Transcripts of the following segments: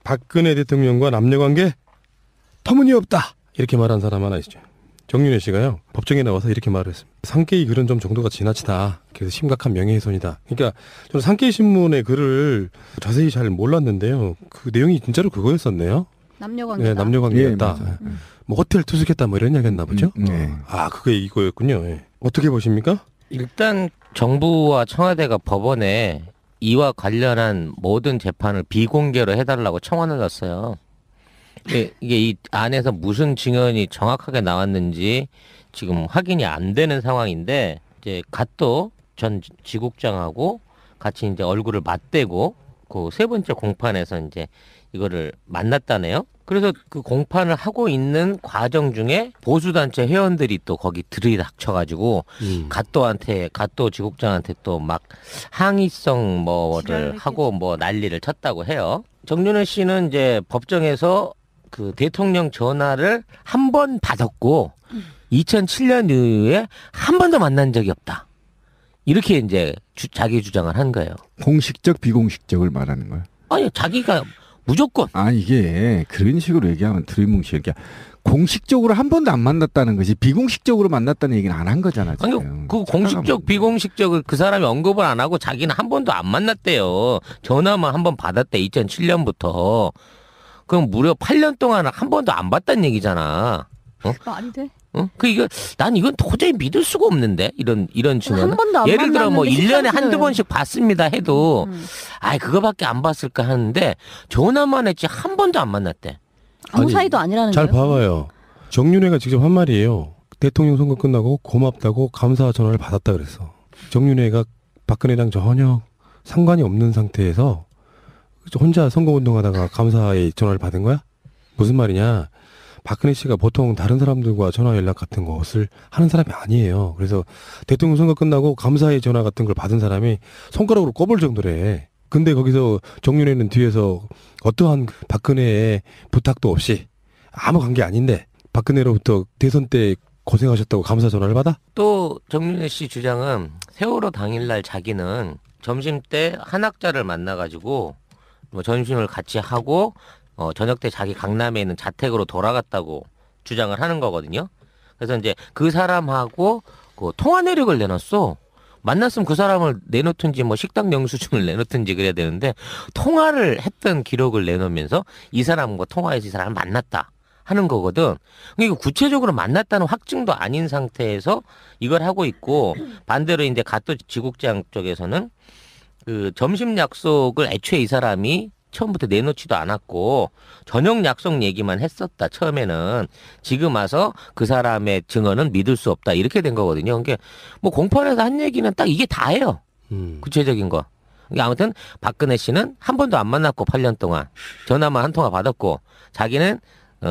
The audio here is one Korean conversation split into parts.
박근혜 대통령과 남녀관계 터무니없다 이렇게 말한 사람 하나 있죠. 정윤회 씨가요. 법정에 나와서 이렇게 말을 했습니다. 상케이 글은 좀 정도가 지나치다. 그래서 심각한 명예훼손이다. 그러니까 저는 상케이 신문의 글을 자세히 잘 몰랐는데요. 그 내용이 진짜로 그거였었네요. 남녀관계다. 네, 남녀관계였다. 예, 뭐 호텔 투숙했다 뭐 이런 이야기였나 보죠. 네. 아 그게 이거였군요. 예. 어떻게 보십니까? 일단 정부와 청와대가 법원에 이와 관련한 모든 재판을 비공개로 해달라고 청원을 넣었어요. 이게 이 안에서 무슨 증언이 정확하게 나왔는지 지금 확인이 안 되는 상황인데 이제 갓도 전 지국장하고 같이 이제 얼굴을 맞대고 그 세 번째 공판에서 이제 이거를 만났다네요. 그래서 그 공판을 하고 있는 과정 중에 보수단체 회원들이 또 거기 들이닥쳐가지고 갓도 지국장한테 또 막 항의성 뭐를 하고 뭐 난리를 쳤다고 해요. 정윤회 씨는 이제 법정에서 그 대통령 전화를 한 번 받았고 2007년 이후에 한 번도 만난 적이 없다. 이렇게 이제 자기 주장을 한 거예요. 공식적 비공식적을 말하는 거예요. 아니 자기가 무조건. 아 이게 그런 식으로 얘기하면 드리뭉실. 그러니까 공식적으로 한 번도 안 만났다는 것이 비공식적으로 만났다는 얘기는 안 한 거잖아. 지금. 아니 그 공식적 비공식적을 그 사람이 언급을 안 하고 자기는 한 번도 안 만났대요. 전화만 한 번 받았대 2007년부터. 그럼 무려 8년 동안 한 번도 안 봤다는 얘기잖아. 어? 말이 돼? 어? 난 이건 도저히 믿을 수가 없는데 이런 증언은. 한 번도 안 예를 들어 뭐 만났는데 1년에 식사를 한두 번씩 봤습니다 해도 아이 그거밖에 안 봤을까 하는데 전화만 했지 한 번도 안 만났대. 아무 아니, 사이도 아니라는 잘 거예요? 봐봐요. 정윤회가 직접 한 말이에요. 대통령 선거 끝나고 고맙다고 감사 전화를 받았다 그랬어. 정윤회가 박근혜랑 전혀 상관이 없는 상태에서 혼자 선거운동하다가 감사의 전화를 받은 거야? 무슨 말이냐? 박근혜 씨가 보통 다른 사람들과 전화 연락 같은 것을 하는 사람이 아니에요. 그래서 대통령 선거 끝나고 감사의 전화 같은 걸 받은 사람이 손가락으로 꼽을 정도래. 근데 거기서 정윤회는 뒤에서 어떠한 박근혜의 부탁도 없이 아무 관계 아닌데 박근혜로부터 대선 때 고생하셨다고 감사 전화를 받아? 또 정윤회 씨 주장은 세월호 당일날 자기는 점심 때 한학자를 만나가지고 뭐 점심을 같이 하고 저녁 때 자기 강남에 있는 자택으로 돌아갔다고 주장을 하는 거거든요. 그래서 이제 그 사람하고 그 통화 내역을 내놨어. 만났으면 그 사람을 내놓든지 뭐 식당 영수증을 내놓든지 그래야 되는데 통화를 했던 기록을 내놓으면서 이 사람과 통화해서 이 사람을 만났다 하는 거거든. 그러니까 구체적으로 만났다는 확증도 아닌 상태에서 이걸 하고 있고 반대로 이제 갓도 지국장 쪽에서는 그 점심 약속을 애초에 이 사람이 처음부터 내놓지도 않았고 저녁 약속 얘기만 했었다 처음에는. 지금 와서 그 사람의 증언은 믿을 수 없다 이렇게 된 거거든요. 그러니까 뭐 공판에서 한 얘기는 딱 이게 다예요. 구체적인 거. 그러니까 아무튼 박근혜 씨는 한 번도 안 만났고 8년 동안 전화만 한 통화 받았고 자기는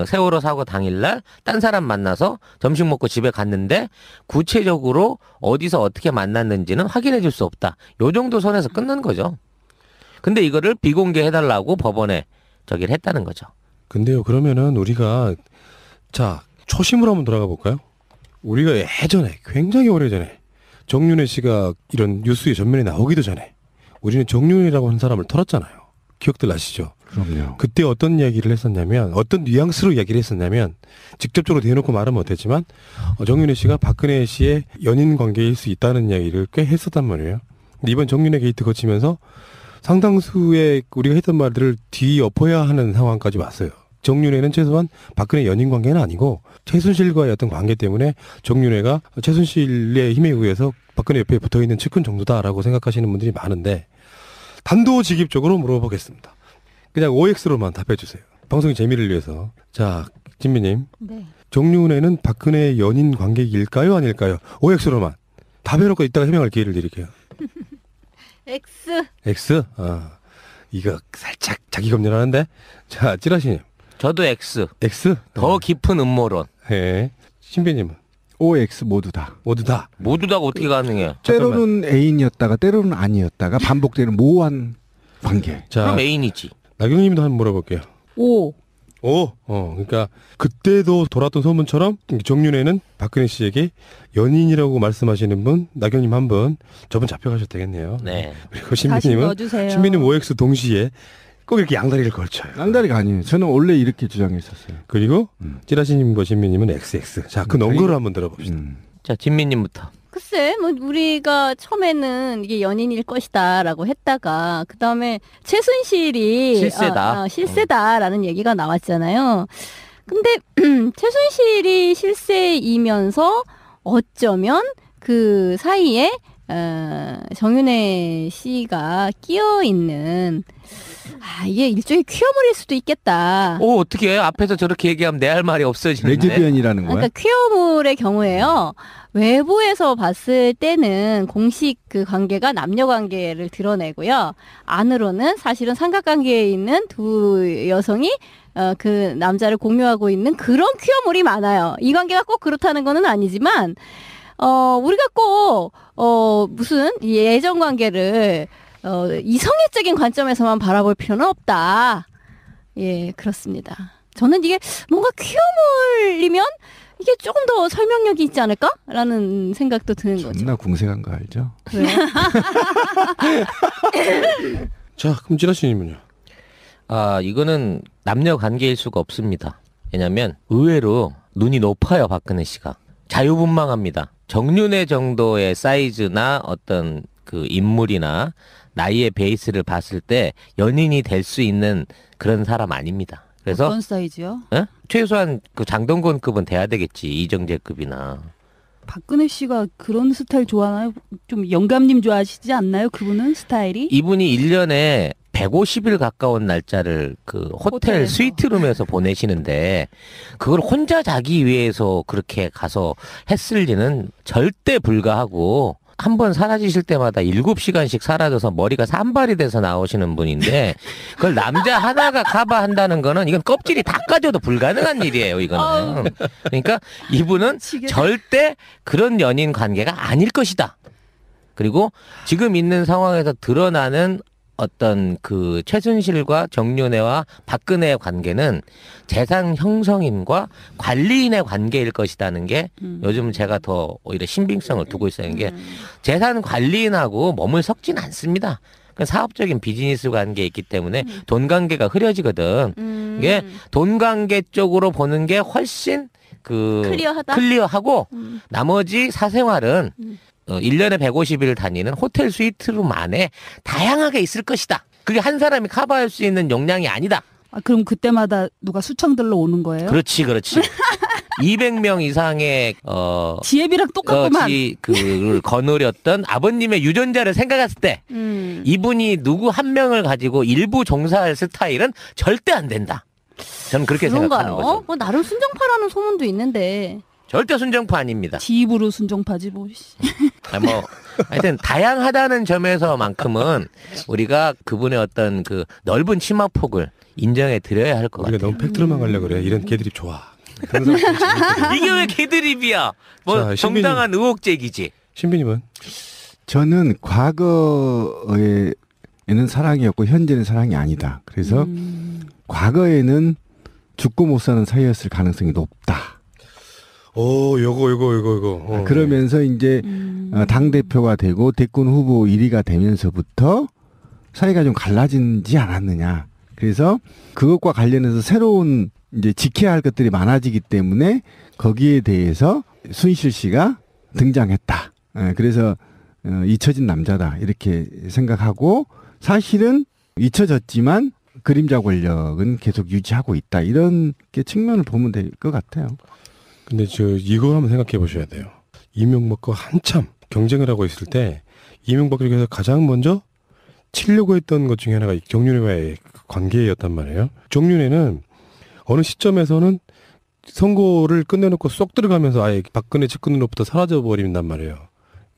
세월호 사고 당일날 딴 사람 만나서 점심 먹고 집에 갔는데 구체적으로 어디서 어떻게 만났는지는 확인해 줄 수 없다. 요 정도 선에서 끝난 거죠. 근데 이거를 비공개 해달라고 법원에 저기를 했다는 거죠. 근데요, 그러면은 우리가 자 초심으로 한번 돌아가 볼까요? 우리가 예전에 굉장히 오래전에 정윤회 씨가 이런 뉴스의 전면에 나오기도 전에 우리는 정윤회라고 하는 사람을 털었잖아요. 기억들 나시죠? 그럼요. 그때 어떤 이야기를 했었냐면 어떤 뉘앙스로 이야기를 했었냐면 직접적으로 대놓고 말은 못했지만 정윤회 씨가 박근혜 씨의 연인 관계일 수 있다는 이야기를 꽤 했었단 말이에요. 근데 이번 정윤회 게이트 거치면서 상당수의 우리가 했던 말들을 뒤엎어야 하는 상황까지 왔어요. 정윤회는 최소한 박근혜 연인 관계는 아니고 최순실과의 어떤 관계 때문에 정윤회가 최순실의 힘에 의해서 박근혜 옆에 붙어있는 측근 정도다라고 생각하시는 분들이 많은데 단도직입적으로 물어보겠습니다. 그냥 OX로만 답해 주세요. 방송의 재미를 위해서. 자, 진미님. 네. 정윤회는 박근혜의 연인 관계일까요? 아닐까요? OX로만. 답해놓고 이따가 해명할 기회를 드릴게요. X. X? 이거 살짝 자기 검열하는데? 자, 찌라시님. 저도 X. X? 더 깊은 음모론. 예. 신비님은? OX 모두 다. 모두 다. 모두 다 어떻게 가능해? 때로는 애인이었다가 때로는 아니었다가 반복되는 모호한 관계. 자, 그럼 애인이지. 나경님도 한번 물어볼게요. O. 그러니까 그때도 돌았던 소문처럼 정윤회는 박근혜 씨에게 연인이라고 말씀하시는 분, 나경님 한 분, 저분 잡혀가셔도 되겠네요. 네. 그리고 다시 신비님은 넣어주세요. 신비님 OX 동시에 꼭 이렇게 양다리를 걸쳐요. 양다리가 아니에요. 저는 원래 이렇게 주장했었어요. 그리고 찌라시님, 신민님은 XX. 자, 그 논거를 한번 들어봅시다. 자, 진미님부터. 글쎄, 뭐 우리가 처음에는 이게 연인일 것이다라고 했다가 그 다음에 최순실이 실세다. 실세다라는 얘기가 나왔잖아요. 근데 최순실이 실세이면서 어쩌면 그 사이에 정윤회 씨가 끼어 있는 이게 일종의 퀴어물일 수도 있겠다. 오, 어떻게 앞에서 저렇게 얘기하면 내 할 말이 없어지는데. 레즈비언이라는 거야? 그러니까 퀴어물의 경우에요. 외부에서 봤을 때는 공식 그 관계가 남녀 관계를 드러내고요. 안으로는 사실은 삼각관계에 있는 두 여성이 그 남자를 공유하고 있는 그런 퀴어물이 많아요. 이 관계가 꼭 그렇다는 거는 아니지만 우리가 꼭 무슨 예전 관계를 이성애적인 관점에서만 바라볼 필요는 없다. 예, 그렇습니다. 저는 이게 뭔가 퀴어물이면 이게 조금 더 설명력이 있지 않을까라는 생각도 드는 거죠. 존나 궁색한 거 알죠? 그래요? 자, 그럼 찌라시님은요? 이거는 남녀 관계일 수가 없습니다. 왜냐면 의외로 눈이 높아요, 박근혜 씨가. 자유분방합니다. 정윤회 정도의 사이즈나 어떤 그 인물이나 나이의 베이스를 봤을 때 연인이 될 수 있는 그런 사람 아닙니다. 그래서 어떤 사이즈요? 최소한 그 장동건급은 돼야 되겠지. 이정재급이나. 박근혜 씨가 그런 스타일 좋아하나요? 좀 영감님 좋아하시지 않나요? 그분은 스타일이? 이분이 1년에 150일 가까운 날짜를 그 호텔 호텔에서. 스위트룸에서 보내시는데 그걸 혼자 자기 위해서 그렇게 가서 했을 리는 절대 불가하고 한 번 사라지실 때마다 7시간씩 사라져서 머리가 산발이 돼서 나오시는 분인데 그걸 남자 하나가 커버한다는 거는 이건 껍질이 다 까져도 불가능한 일이에요, 이거는. 그러니까 이분은 절대 그런 연인 관계가 아닐 것이다. 그리고 지금 있는 상황에서 드러나는 어떤 그 최순실과 정윤회와 박근혜의 관계는 재산 형성인과 관리인의 관계일 것이라는 게 요즘 제가 더 오히려 신빙성을 두고 있어요. 이게 재산 관리인하고 몸을 섞진 않습니다. 그 사업적인 비즈니스 관계에 있기 때문에 돈 관계가 흐려지거든. 이게 돈 관계 쪽으로 보는 게 훨씬 그 클리어하고 나머지 사생활은 1년에 150일 다니는 호텔 스위트룸 안에 다양하게 있을 것이다. 그게 한 사람이 커버할 수 있는 용량이 아니다. 그럼 그때마다 누가 수청들러 오는 거예요? 그렇지. 200명 이상의 지혜비랑 똑같구만. 그를 거느렸던 아버님의 유전자를 생각했을 때 이분이 누구 한 명을 가지고 일부 종사할 스타일은 절대 안 된다. 저는 그렇게 생각하는 거죠. 뭐 나름 순정파라는 소문도 있는데. 절대 순정파 아닙니다. 지 입으로 순정파지 뭐. 하여튼 다양하다는 점에서만큼은 우리가 그분의 어떤 그 넓은 치마폭을 인정해 드려야 할 것 같아요. 우리가 너무 팩트로만 가려고 그래. 이런 개드립 좋아. 그런 사람 재밌거든. 이게 왜 개드립이야? 뭐 자, 정당한 의혹 제기지. 신비님은? 저는 과거에는 사랑이었고 현재는 사랑이 아니다. 그래서 과거에는 죽고 못 사는 사이였을 가능성이 높다. 요거. 그러면서 이제 당대표가 되고 대권 후보 1위가 되면서부터 사이가 좀 갈라지지 않았느냐. 그래서 그것과 관련해서 새로운 이제 지켜야 할 것들이 많아지기 때문에 거기에 대해서 순실 씨가 등장했다. 그래서 잊혀진 남자다. 이렇게 생각하고 사실은 잊혀졌지만 그림자 권력은 계속 유지하고 있다. 이런 게 측면을 보면 될 것 같아요. 근데 이거 한번 생각해 보셔야 돼요. 이명박과 한참 경쟁을 하고 있을 때 이명박을 위해서 가장 먼저 치려고 했던 것 중에 하나가 정윤회와의 관계였단 말이에요. 정윤회는 어느 시점에서는 선거를 끝내놓고 쏙 들어가면서 아예 박근혜 측근으로부터 사라져버린단 말이에요.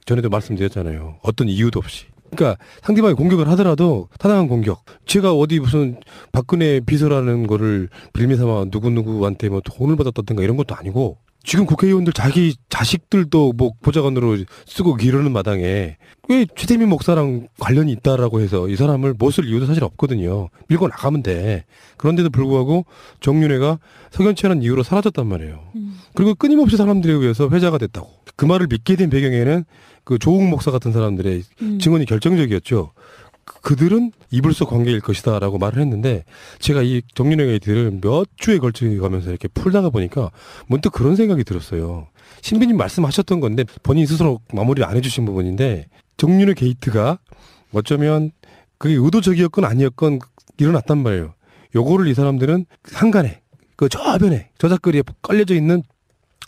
전에도 말씀드렸잖아요. 어떤 이유도 없이. 그러니까 상대방이 공격을 하더라도 타당한 공격. 제가 어디 무슨 박근혜 비서라는 거를 빌미삼아 누구누구한테 뭐 돈을 받았다든가 이런 것도 아니고 지금 국회의원들 자기 자식들도 뭐 보좌관으로 쓰고 이러는 마당에 왜 최대민 목사랑 관련이 있다라고 해서 이 사람을 못 쓸 이유도 사실 없거든요. 밀고 나가면 돼. 그런데도 불구하고 정윤회가 석연치않은 이유로 사라졌단 말이에요. 그리고 끊임없이 사람들에 의해서 회자가 됐다고. 그 말을 믿게 된 배경에는 그 조국 목사 같은 사람들의 증언이 결정적이었죠. 그들은 이불속 관계일 것이다라고 말을 했는데 제가 이 정윤회 게이트를 몇 주에 걸쳐 가면서 이렇게 풀다가 보니까 문득 그런 생각이 들었어요. 신비님 말씀하셨던 건데 본인 스스로 마무리 안 해주신 부분인데 정윤회 게이트가 어쩌면 그게 의도적이었건 아니었건 일어났단 말이에요. 요거를 이 사람들은 한간에 그 저변에 저작거리에 깔려져 있는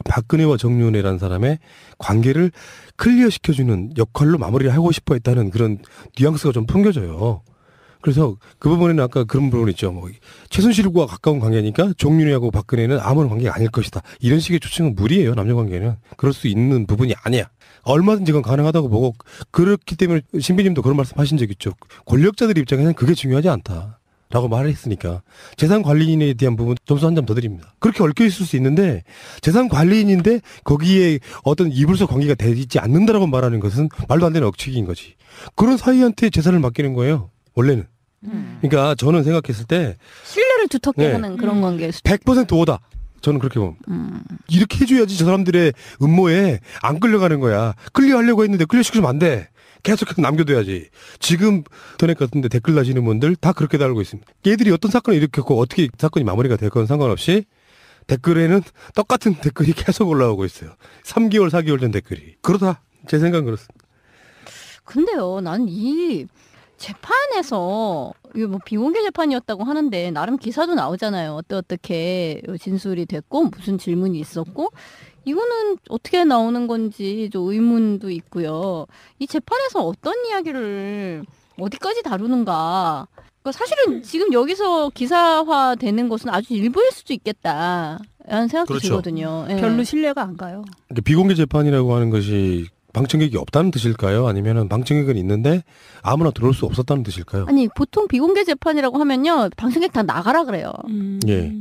박근혜와 정윤회라는 사람의 관계를 클리어시켜주는 역할로 마무리를 하고 싶어 했다는 그런 뉘앙스가 좀 풍겨져요. 그래서 그 부분에는 아까 그런 부분 있죠. 뭐 최순실과 가까운 관계니까 정윤회하고 박근혜는 아무런 관계가 아닐 것이다. 이런 식의 추측은 무리예요. 남녀 관계는. 그럴 수 있는 부분이 아니야. 얼마든지 그건 가능하다고 보고 그렇기 때문에 신비님도 그런 말씀 하신 적 있죠. 권력자들 입장에서는 그게 중요하지 않다. 라고 말을 했으니까 재산 관리인에 대한 부분 점수 한 점 더 드립니다. 그렇게 얽혀 있을 수 있는데 재산 관리인인데 거기에 어떤 이불속 관계가 되지 않는다라고 말하는 것은 말도 안 되는 억측인 거지. 그런 사이한테 재산을 맡기는 거예요. 원래는. 그러니까 저는 생각했을 때 신뢰를 두텁게 네. 하는 그런 관계일 수도 100% 오다. 저는 그렇게 봅니다. 이렇게 해줘야지 저 사람들의 음모에 안 끌려가는 거야. 클리어하려고 했는데 클리어시키면 안 돼. 계속해서 남겨둬야지. 지금 인터넷 같은데 댓글 다시는 분들 다 그렇게 달고 있습니다. 얘들이 어떤 사건을 일으켰고 어떻게 사건이 마무리가 됐건 상관없이 댓글에는 똑같은 댓글이 계속 올라오고 있어요. 3개월, 4개월 전 댓글이. 그러다 제 생각은 그렇습니다. 근데요, 난 이 재판에서 이게 뭐 비공개 재판이었다고 하는데 나름 기사도 나오잖아요. 어떻게 진술이 됐고 무슨 질문이 있었고 이거는 어떻게 나오는 건지 좀 의문도 있고요. 이 재판에서 어떤 이야기를 어디까지 다루는가. 그러니까 사실은 지금 여기서 기사화되는 것은 아주 일부일 수도 있겠다라는 생각도 그렇죠. 들거든요. 예. 별로 신뢰가 안 가요. 그러니까 비공개 재판이라고 하는 것이 방청객이 없다는 뜻일까요? 아니면 방청객은 있는데 아무나 들어올 수 없었다는 뜻일까요? 아니 보통 비공개 재판이라고 하면요 방청객 다 나가라 그래요. 예.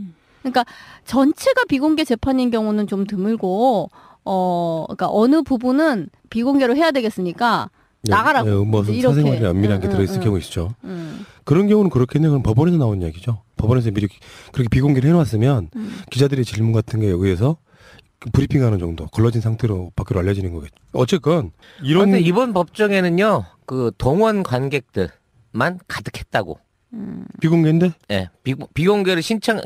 그러니까 전체가 비공개 재판인 경우는 좀 드물고 그러니까 어느 부분은 비공개로 해야 되겠으니까 나가라고. 네, 뭐 이제 사생활이 은밀한 게 들어있을 경우 있죠. 그런 경우는 그렇겠네요. 그럼 법원에서 나온 이야기죠. 법원에서 미리 그렇게 비공개를 해놨으면 기자들의 질문 같은 거에 의해서 브리핑하는 정도 걸러진 상태로 밖으로 알려지는 거겠죠. 어쨌건 이런 그런데 이번 법정에는요, 그 동원 관객들만 가득했다고. 비공개인데 예, 비공개를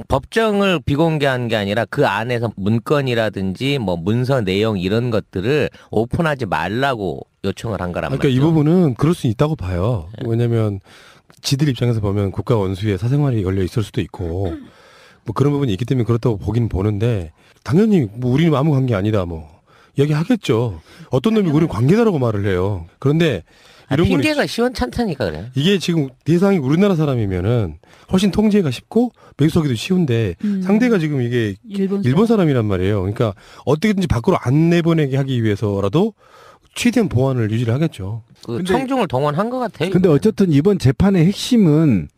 법정을 비공개한 게 아니라 그 안에서 문건이라든지 뭐 문서 내용 이런 것들을 오픈하지 말라고 요청을 한 거란 그러니까 말이죠. 이 부분은 그럴 수 있다고 봐요. 왜냐하면 지들 입장에서 보면 국가 원수에 사생활이 열려 있을 수도 있고 뭐 그런 부분이 있기 때문에 그렇다고 보긴 보는데 당연히 뭐 우리는 아무 관계 아니다 뭐 이야기하겠죠. 어떤 놈이 우리는 관계다라고 말을 해요. 그런데 이런 건 핑계가 시원찮다니까 그래. 이게 지금 대상이 우리나라 사람이면은 훨씬 통제가 쉽고 매수하기도 쉬운데 상대가 지금 이게 일본 사람이란 말이에요. 그러니까 어떻게든지 밖으로 안 내보내게 하기 위해서라도 최대한 보안을 유지를 하겠죠. 그 근데- 청중을 동원한 것 같아요. 근데 어쨌든 이번 재판의 핵심은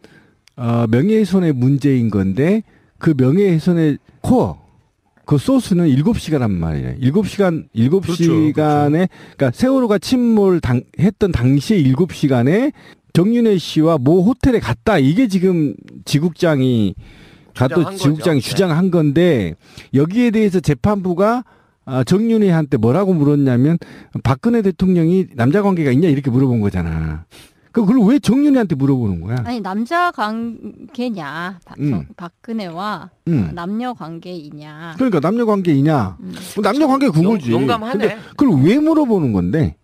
명예훼손의 문제인 건데 그 명예훼손의 코어 그 소스는 7시간란 말이에요. 7시간에 그러니까 세월호가 했던 당시에 7시간에 정윤회 씨와 모 호텔에 갔다. 이게 지금 지국장이 주장한 건데 여기에 대해서 재판부가 정윤회한테 뭐라고 물었냐면 박근혜 대통령이 남자 관계가 있냐 이렇게 물어본 거잖아. 그걸 왜 정윤회한테 물어보는 거야? 아니 남자 관계냐 박근혜와 남녀 관계이냐. 그러니까 남녀 관계이냐? 남녀 관계 그거지. 용감하네. 근데 그걸 왜 물어보는 건데?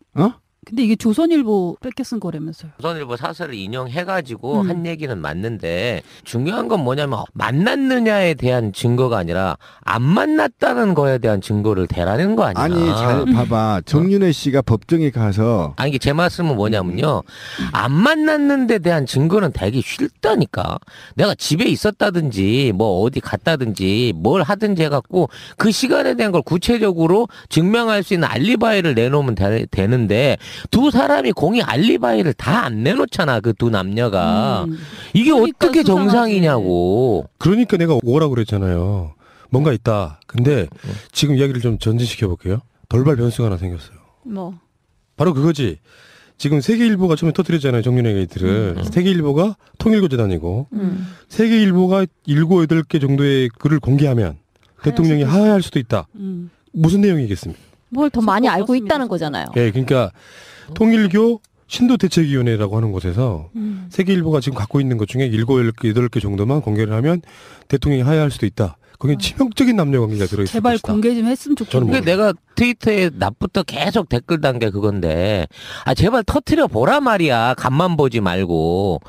근데 이게 조선일보 뺏겨 쓴 거라면서요. 조선일보 사설을 인용해가지고 한 얘기는 맞는데 중요한 건 뭐냐면 만났느냐에 대한 증거가 아니라 안 만났다는 거에 대한 증거를 대라는 거 아니야. 아니 잘 봐봐. 정윤회 씨가 법정에 가서 아니 이게 제 말씀은 뭐냐면요. 안 만났는 데 대한 증거는 되기 싫다니까. 내가 집에 있었다든지 뭐 어디 갔다든지 뭘 하든지 해갖고 그 시간에 대한 걸 구체적으로 증명할 수 있는 알리바이를 내놓으면 되는데 두 사람이 공이 알리바이를 다 안 내놓잖아. 그 두 남녀가. 이게 그러니까 어떻게 수상하지. 정상이냐고. 그러니까 내가 오라고 그랬잖아요. 뭔가 있다. 근데 지금 이야기를 좀 전진시켜 볼게요. 돌발 변수가 하나 생겼어요. 뭐 바로 그거지. 지금 세계일보가 처음에 터뜨렸잖아요. 정윤회 게이트를. 세계일보가 통일고재단이고 세계일보가 7, 8개 정도의 글을 공개하면 대통령이 하야할 수도 있다. 무슨 내용이겠습니까? 뭘 더 많이 알고 없습니다. 있다는 거잖아요. 예, 그러니까 통일교 신도대책위원회라고 하는 곳에서 세계일보가 지금 갖고 있는 것 중에 7, 8개 정도만 공개를 하면 대통령이 하야할 수도 있다. 거기에 치명적인 남녀관계가 들어있을 제발 것이다. 공개 좀 했으면 좋겠네. 저는 그게 내가 트위터에 낮부터 계속 댓글 단 게 그건데, 아, 제발 터트려 보라 말이야. 간만 보지 말고.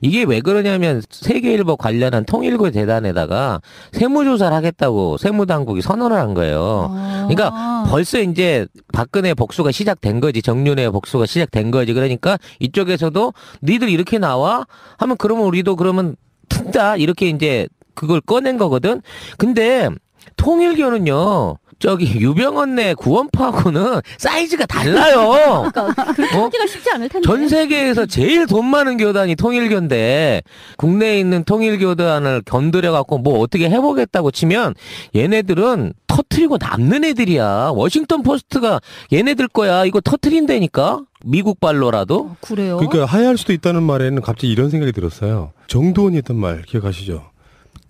이게 왜 그러냐면, 세계일보 관련한 통일교 재단에다가 세무조사를 하겠다고 세무당국이 선언을 한 거예요. 그러니까 벌써 이제 박근혜 복수가 시작된 거지. 정윤회 복수가 시작된 거지. 그러니까 이쪽에서도 니들 이렇게 나와? 하면 그러면 우리도 그러면 튼다. 이렇게 이제 그걸 꺼낸 거거든. 근데 통일교는요. 저기 유병언네 구원파하고는 사이즈가 달라요. 그러니까 그렇게 하기가 쉽지 않을 텐데. 전 세계에서 제일 돈 많은 교단이 통일교인데 국내에 있는 통일교단을 건드려 갖고 뭐 어떻게 해보겠다고 치면 얘네들은 터트리고 남는 애들이야. 워싱턴 포스트가 얘네들 거야. 이거 터트린다니까. 미국 발로라도. 그래요? 그러니까 하야할 수도 있다는 말에는 갑자기 이런 생각이 들었어요. 정두원이 했던 말 기억하시죠?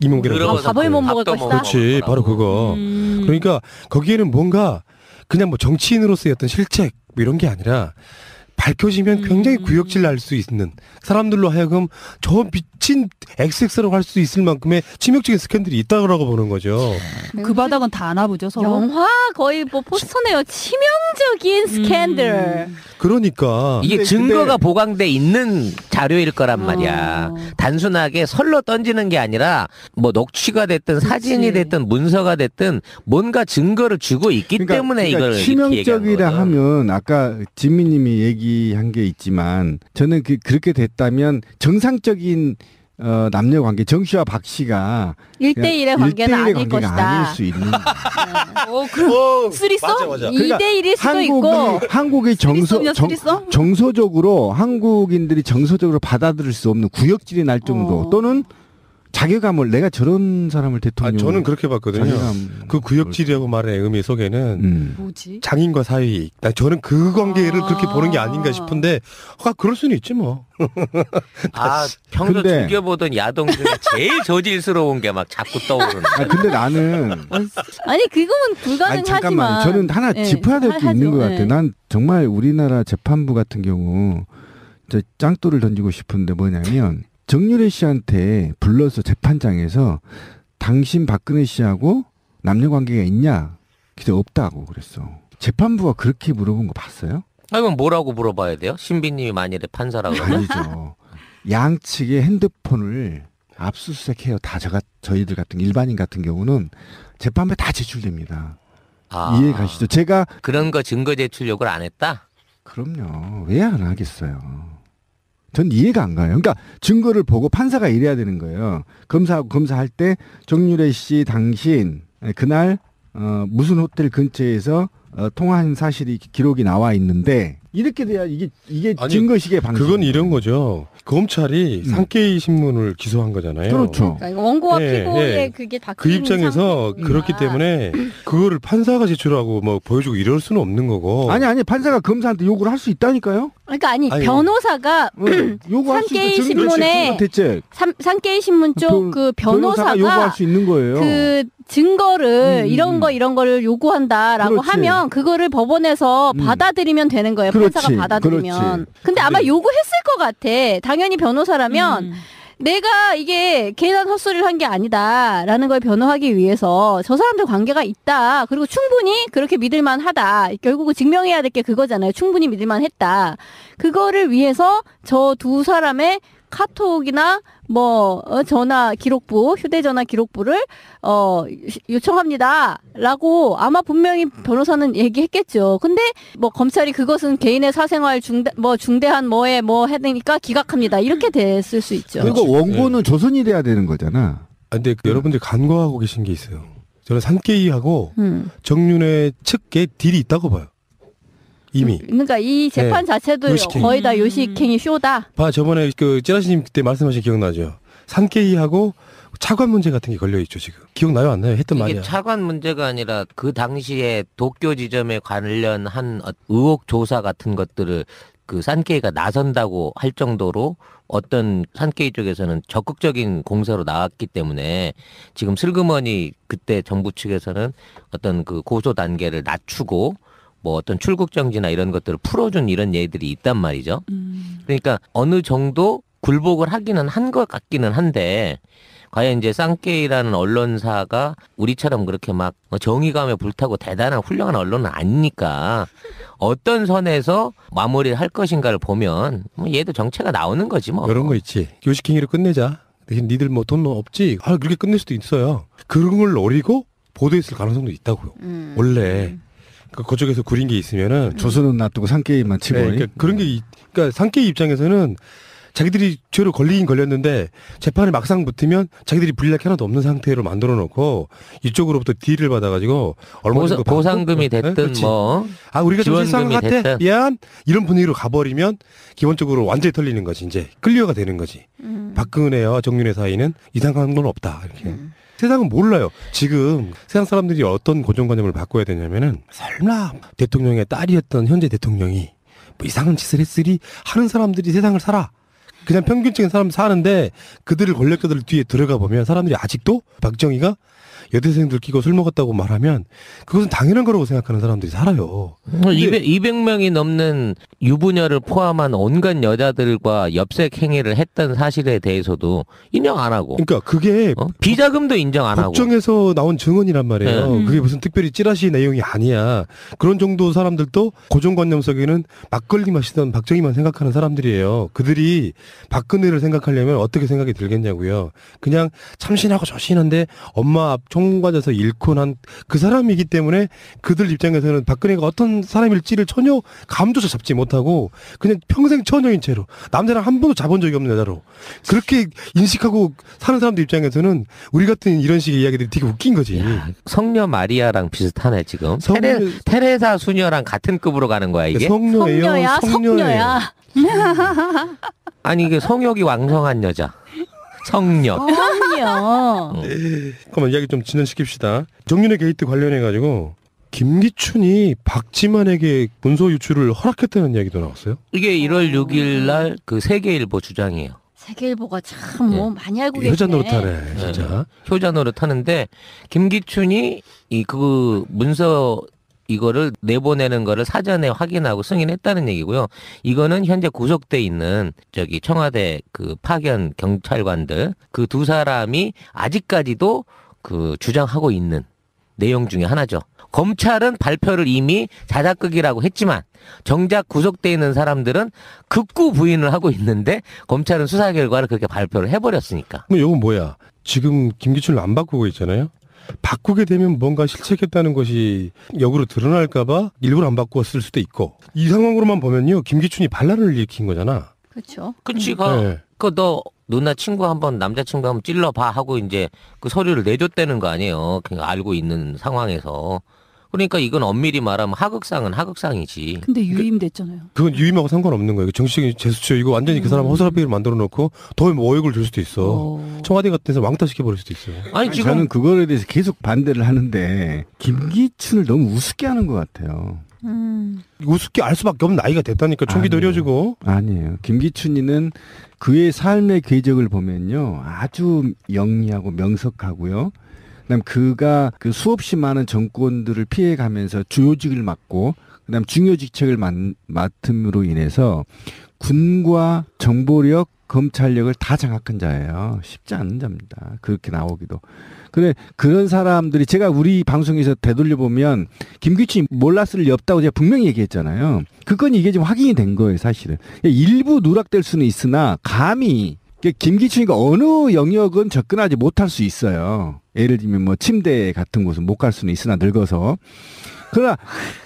이몽규랑 들어가서 밥을 못 먹을 밥도 것이다? 그렇지, 바로 그거. 그러니까 거기에는 뭔가 그냥 뭐 정치인으로서의 어떤 실책 뭐 이런 게 아니라 밝혀지면 굉장히 구역질 날 수 있는 사람들로 하여금 저 미친 XX라고 할 수 있을 만큼의 치명적인 스캔들이 있다고 보는 거죠. 그 바닥은 다 아나 보죠, 서로. 영화 거의 뭐 포스터네요. 치명적인 스캔들. 그러니까 이게 근데- 증거가 보강돼 있는 자료일 거란 말이야. 단순하게 설로 던지는 게 아니라 뭐 녹취가 됐든 사진이 됐든 문서가 됐든 뭔가 증거를 주고 있기 때문에 이걸 이렇게 얘기한 치명적이라 거거든. 하면 아까 진미님이 얘기한 게 있지만 저는 그렇게 됐다면 정상적인 남녀 관계 정 씨와 박 씨가 1대1의 관계는 1대1의 아닐 관계가 것이다. 아닐 수 있는 쓰리썸? 맞아, 맞아. 2대1일 수도 있고. 한국이 쓰리썸이야, 쓰리썸? 정서적으로 한국인들이 정서적으로 받아들일 수 없는 구역질이 날 정도 또는 자괴감을 내가 저런 사람을 대통령 저는 그렇게 봤거든요. 자괴감 그 구역질이라고 말의 의미 속에는 뭐지? 장인과 사위. 저는 그 관계를 그렇게 보는 게 아닌가 싶은데, 그럴 수는 있지 뭐. 아, 평소 근데- 즐겨보던 야동 중에 제일 저질스러운 게 막 자꾸 떠오르는. 근데 나는 아니 그거는 아니 불가능하지만. 잠깐만 저는 하나 예, 짚어야 될 게 하죠. 있는 것 같아. 예. 난 정말 우리나라 재판부 같은 경우 저 짱돌을 던지고 싶은데 뭐냐면 정유래 씨한테 불러서 재판장에서 당신 박근혜 씨하고 남녀 관계가 있냐? 그래서 없다고 그랬어. 재판부가 그렇게 물어본 거 봤어요? 그러면 뭐라고 물어봐야 돼요? 신비님이 만일에 판사라고 그러면. 아니죠. 양측의 핸드폰을 압수수색해요. 다 저희들 같은 일반인 같은 경우는 재판부에 다 제출됩니다. 아, 이해 가시죠? 제가 그런 거 증거 제출 요구를 안 했다? 그럼요. 왜 안 하겠어요? 전 이해가 안 가요. 그러니까 증거를 보고 판사가 이래야 되는 거예요. 검사할 때 정유래 씨 당신 그날 무슨 호텔 근처에서 통화한 사실이 기록이 나와 있는데 이렇게 돼야 이게 아니, 증거식의 방식. 그건 이런 거죠. 검찰이 상케이 신문을 기소한 거잖아요. 그렇죠. 그러니까 이거 원고와 예, 피고의 예. 그게 바뀐 그 입장에서 상태구나. 그렇기 때문에 그거를 판사가 제출하고 뭐 보여주고 이럴 수는 없는 거고. 아니 판사가 검사한테 요구를 할 수 있다니까요. 그러니까 아니 아니, 변호사가 요구할 수 상케이 있다. 신문에 대책. 상케이 신문 쪽 그 변호사가 요구할 변호사가 수 있는 거예요. 그 증거를 이런 거를 요구한다라고 그렇지. 하면 그거를 법원에서 받아들이면 되는 거예요. 그렇지. 판사가 받아들이면. 그렇지. 근데 아마 요구했을 것 같아. 당연히 변호사라면 음. 내가 이게 괜한 헛소리를 한 게 아니다라는 걸 변호하기 위해서 저 사람들 관계가 있다. 그리고 충분히 그렇게 믿을만 하다. 결국은 증명해야 될 게 그거잖아요. 충분히 믿을만 했다. 그거를 위해서 저 두 사람의 카톡이나 뭐 전화 기록부, 휴대전화 기록부를 요청합니다라고 아마 분명히 변호사는 얘기했겠죠. 근데 뭐 검찰이 그것은 개인의 사생활 중대한 뭐에 뭐 해되니까 기각합니다. 이렇게 됐을 수 있죠. 그리고 원고는 조선이 돼야 되는 거잖아. 근데 여러분들이 간과하고 계신 게 있어요. 저는 산케이하고 음. 정윤회 측에 딜이 있다고 봐요. 이미. 그러니까 이 재판 자체도 요식행위. 거의 다 요식행위 쇼다. 저번에 찌라시님 그때 말씀하신 기억나죠? 산케이하고 차관 문제 같은 게 걸려 있죠 지금. 기억나요 안 나요? 했던 이게 말이야. 차관 문제가 아니라 그 당시에 도쿄 지점에 관련한 의혹 조사 같은 것들을 그 산케이가 나선다고 할 정도로 어떤 산케이 쪽에서는 적극적인 공세로 나왔기 때문에 지금 슬그머니 그때 정부 측에서는 어떤 그 고소 단계를 낮추고 뭐 어떤 출국 정지나 이런 것들을 풀어준 이런 예들이 있단 말이죠. 그러니까 어느 정도 굴복을 하기는 한 것 같기는 한데 과연 이제 쌍케이라는 언론사가 우리처럼 그렇게 막 정의감에 불타고 대단한 훌륭한 언론은 아니니까 어떤 선에서 마무리를 할 것인가를 보면 뭐 얘도 정체가 나오는 거지 뭐. 이런 거 있지. 요식행위를 끝내자. 대신 니들 뭐 돈 없지? 그렇게 끝낼 수도 있어요. 그런 걸 노리고 보도했을 가능성도 있다고요. 원래. 그쪽에서 구린 게 있으면은 조선은 놔두고 상게임만 치고. 네, 그러니까 그런 게 그러니까 상케이 입장에서는 자기들이 죄로 걸리긴 걸렸는데 재판에 막상 붙으면 자기들이 불리할 게 하나도 없는 상태로 만들어 놓고 이쪽으로부터 딜을 받아가지고 얼마 정도 보상금이 됐든 그렇지. 뭐 우리가 좀 실수한 것 지원금이 같아 됐든. 미안 이런 분위기로 가버리면 기본적으로 완전히 털리는 거지. 이제 클리어가 되는 거지. 박근혜와 정윤회 사이는 이상한 건 없다 이렇게. 세상은 몰라요. 지금 세상 사람들이 어떤 고정관념을 바꿔야 되냐면은 설마 대통령의 딸이었던 현재 대통령이 뭐 이상한 짓을 했으리 하는 사람들이 세상을 살아. 그냥 평균적인 사람 사는데 그들을 권력자들 뒤에 들어가 보면 사람들이 아직도 박정희가 여대생들 끼고 술 먹었다고 말하면 그것은 당연한 거라고 생각하는 사람들이 살아요. 200명이 넘는 유부녀를 포함한 온갖 여자들과 엽색 행위를 했던 사실에 대해서도 인정 안 하고. 그러니까 그게 비자금도 인정 안 하고. 법정에서 나온 증언이란 말이에요. 네. 그게 무슨 특별히 찌라시 내용이 아니야. 그런 정도 사람들도 고정관념 속에는 막걸리 마시던 박정희만 생각하는 사람들이에요. 그들이 박근혜를 생각하려면 어떻게 생각이 들겠냐고요. 그냥 참신하고 조신한데 엄마 앞 총과에서 잃고 난 그 사람이기 때문에 그들 입장에서는 박근혜가 어떤 사람일지를 전혀 감조차 잡지 못하고 그냥 평생 처녀인 채로 남자랑 한 번도 잡은 적이 없는 여자로 그렇게 인식하고 사는 사람들 입장에서는 우리 같은 이런 식의 이야기들이 되게 웃긴 거지. 야, 성녀 마리아랑 비슷하네 지금. 성녀- 테레사 수녀랑 같은 급으로 가는 거야 이게? 성녀예요. 성녀야, 성녀예요. 석녀야. 아니 이게 성욕이 왕성한 여자. 성녀. 성녀. 잠깐만 이야기 좀 진전시킵시다. 정윤회 게이트 관련해가지고 김기춘이 박지만에게 문서 유출을 허락했다는 이야기도 나왔어요. 이게 1월 6일 날 그 세계일보 주장이에요. 세계일보가 참 뭐 많이 알고 계시네. 여자 노릇하네 진짜. 효자 노릇하는데 김기춘이 이 그 문서 이거를 내보내는 거를 사전에 확인하고 승인했다는 얘기고요. 이거는 현재 구속돼 있는 저기 청와대 그 파견 경찰관들 그 두 사람이 아직까지도 그 주장하고 있는 내용 중에 하나죠. 검찰은 발표를 이미 자작극이라고 했지만 정작 구속돼 있는 사람들은 극구 부인을 하고 있는데 검찰은 수사 결과를 그렇게 발표를 해버렸으니까. 그럼 이건 뭐야? 지금 김기춘을 안 바꾸고 있잖아요. 바꾸게 되면 뭔가 실책했다는 것이 역으로 드러날까봐 일부러 안 바꾸었을 수도 있고 이 상황으로만 보면요 김기춘이 반란을 일으킨 거잖아. 그렇죠. 그치, 네. 너 누나 친구 한번 남자친구 한번 찔러봐 하고 이제 그 서류를 내줬다는 거 아니에요. 그냥 알고 있는 상황에서. 그러니까 이건 엄밀히 말하면 하극상은 하극상이지. 근데 유임됐잖아요. 그건 유임하고 상관없는 거예요. 정치적인 제스처 이거 완전히 그 사람 허술하게 만들어 놓고 더 오역을 줄 수도 있어. 청와대 같은 데서 왕따 시켜버릴 수도 있어요. 아니 지금 저는 그거에 대해서 계속 반대를 하는데 김기춘을 너무 우습게 하는 것 같아요. 우습게 알 수밖에 없는 나이가 됐다니까 총기도 아니에요. 어려지고. 아니에요. 김기춘이는 그의 삶의 궤적을 보면요. 아주 영리하고 명석하고요. 그다음 그가 그 수없이 많은 정권들을 피해가면서 주요직을 맡고 그다음 중요 직책을 맡음으로 인해서 군과 정보력, 검찰력을 다 장악한 자예요. 쉽지 않은 자입니다. 그렇게 나오기도. 그래 그런 사람들이 제가 우리 방송에서 되돌려 보면 김기춘이 몰랐을 리 없다고 제가 분명히 얘기했잖아요. 그건 이게 지금 확인이 된 거예요, 사실은. 일부 누락될 수는 있으나 감히 김기춘이가 어느 영역은 접근하지 못할 수 있어요. 예를 들면 뭐 침대 같은 곳은 못 갈 수는 있으나 늙어서. 그러나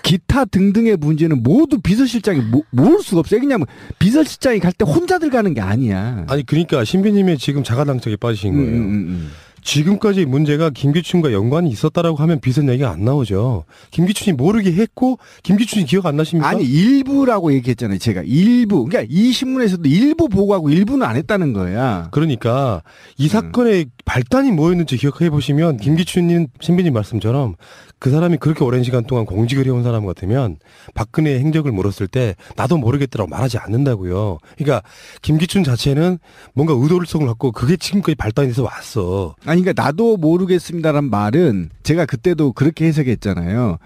기타 등등의 문제는 모두 비서실장이 모를 수가 없어요. 왜냐하면 비서실장이 갈 때 혼자 들어가는 게 아니야. 아니 그러니까 신비님의 지금 자가당착에 빠지신 거예요. 지금까지 문제가 김기춘과 연관이 있었다라고 하면 비선 얘기가 안 나오죠. 김기춘이 모르게 했고 김기춘이 기억 안 나십니까? 아니 일부라고 얘기했잖아요. 제가 일부. 그러니까 이 신문에서도 일부 보고하고 일부는 안 했다는 거야. 그러니까 이 사건의 발단이 뭐였는지 기억해 보시면 김기춘님 신비님 말씀처럼 그 사람이 그렇게 오랜 시간 동안 공직을 해온 사람 같으면 박근혜의 행적을 물었을 때 나도 모르겠더라고 말하지 않는다고요. 그러니까 김기춘 자체는 뭔가 의도성을 갖고 그게 지금까지 발단이 돼서 왔어. 아니 그러니까 나도 모르겠습니다라는 말은 제가 그때도 그렇게 해석했잖아요.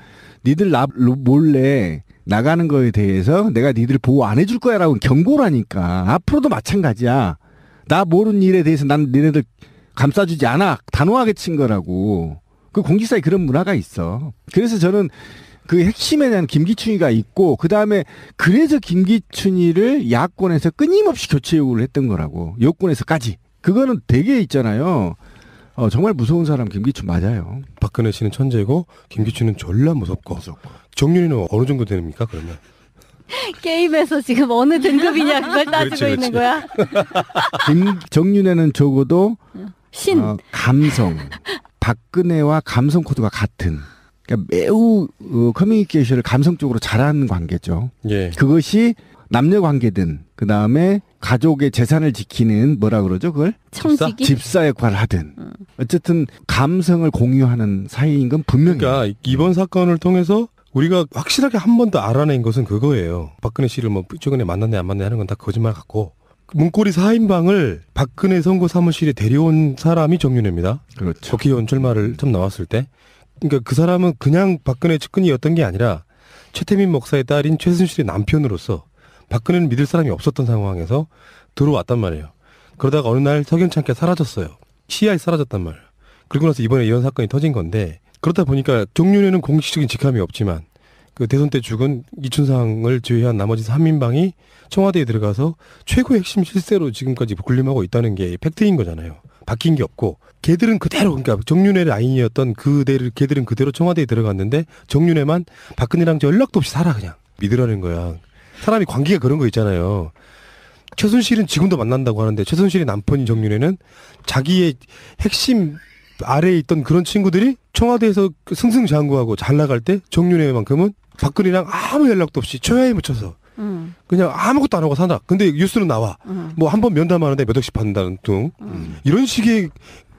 니들 몰래 나가는 거에 대해서 내가 니들 보호 안 해줄 거야라고 경고라니까. 앞으로도 마찬가지야. 나 모르는 일에 대해서 난 니네들 감싸주지 않아. 단호하게 친 거라고. 그 공직사에 그런 문화가 있어. 그래서 저는 그 핵심에 대한 김기춘이가 있고 그다음에 그래서 김기춘이를 야권에서 끊임없이 교체 요구를 했던 거라고. 여권에서까지. 그거는 되게 있잖아요. 정말 무서운 사람 김기춘 맞아요. 박근혜 씨는 천재고 김기춘은 졸라 무섭고. 정윤이는 어느 정도 됩니까 그러면? 게임에서 지금 어느 등급이냐 그걸 따지고 그렇지, 있는 거야. 정윤회는 적어도 신. 감성. 박근혜와 감성 코드가 같은. 그러니까 매우 커뮤니케이션을 감성적으로 잘하는 관계죠. 예. 그것이 남녀 관계든 그다음에 가족의 재산을 지키는 뭐라 그러죠 그걸? 청지기. 집사 역할을 하든 어쨌든 감성을 공유하는 사이인 건 분명해요. 그러니까 이번 사건을 통해서 우리가 확실하게 한 번 더 알아낸 것은 그거예요. 박근혜 씨를 뭐 최근에 만났네 안 만났네 하는 건 다 거짓말 같고 문고리 4인방을 박근혜 선거 사무실에 데려온 사람이 정윤회입니다. 그렇죠. 국회의원 출마를 처음 나왔을 때. 그러니까 그 사람은 그냥 박근혜 측근이었던 게 아니라 최태민 목사의 딸인 최순실의 남편으로서 박근혜는 믿을 사람이 없었던 상황에서 들어왔단 말이에요. 그러다가 어느 날 석연찮게 사라졌어요. 시야에 사라졌단 말이에요. 그리고 나서 이번에 이런 사건이 터진 건데 그렇다 보니까 정윤회는 공식적인 직함이 없지만 그 대선 때 죽은 이춘상을 제외한 나머지 3인방이 청와대에 들어가서 최고의 핵심 실세로 지금까지 군림하고 있다는 게 팩트인 거잖아요. 바뀐 게 없고 걔들은 그대로 그러니까 정윤회 라인이었던 걔들은 그대로 청와대에 들어갔는데 정윤회만 박근혜랑 연락도 없이 살아 그냥 믿으라는 거야. 사람이 관계가 그런 거 있잖아요. 최순실은 지금도 만난다고 하는데 최순실의 남편인 정윤회는 자기의 핵심 아래에 있던 그런 친구들이 청와대에서 승승장구하고 잘 나갈 때 정윤회만큼은 박근혜랑 아무 연락도 없이 초야에 묻혀서 그냥 아무것도 안 하고 산다. 근데 뉴스는 나와. 뭐 한 번 면담하는데 몇 억씩 받는다는 등 이런 식의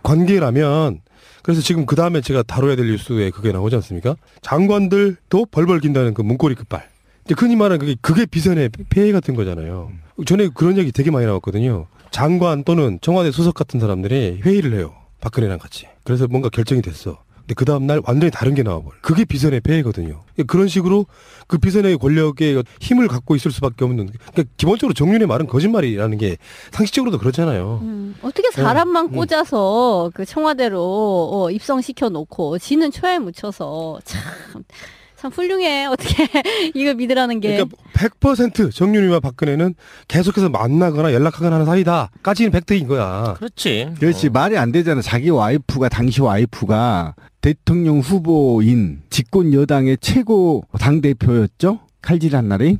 관계라면 그래서 지금 그 다음에 제가 다뤄야 될 뉴스에 그게 나오지 않습니까? 장관들도 벌벌 긴다는 그 문고리 끝발. 이제 흔히 말하는 그게 비선의 폐해 같은 거잖아요. 전에 그런 얘기 되게 많이 나왔거든요. 장관 또는 청와대 수석 같은 사람들이 회의를 해요. 박근혜랑 같이. 그래서 뭔가 결정이 됐어. 근데 그 다음날 완전히 다른 게 나와버려. 그게 비선의 폐해거든요. 그런 식으로 그 비선의 권력에 힘을 갖고 있을 수밖에 없는. 그러니까 기본적으로 정윤의 말은 거짓말이라는 게 상식적으로도 그렇잖아요. 어떻게 사람만 꽂아서 그 청와대로 입성시켜 놓고 지는 초야에 묻혀서 참 훌륭해. 어떻게 이걸 믿으라는 게. 그러니까 100% 정윤이와 박근혜는 계속해서 만나거나 연락하거나 하는 사이다까지는 팩트인 거야. 그렇지. 그렇지. 말이 안 되잖아. 자기 와이프가 당시 와이프가 대통령 후보인 집권 여당의 최고 당대표였죠. 칼질한 날이.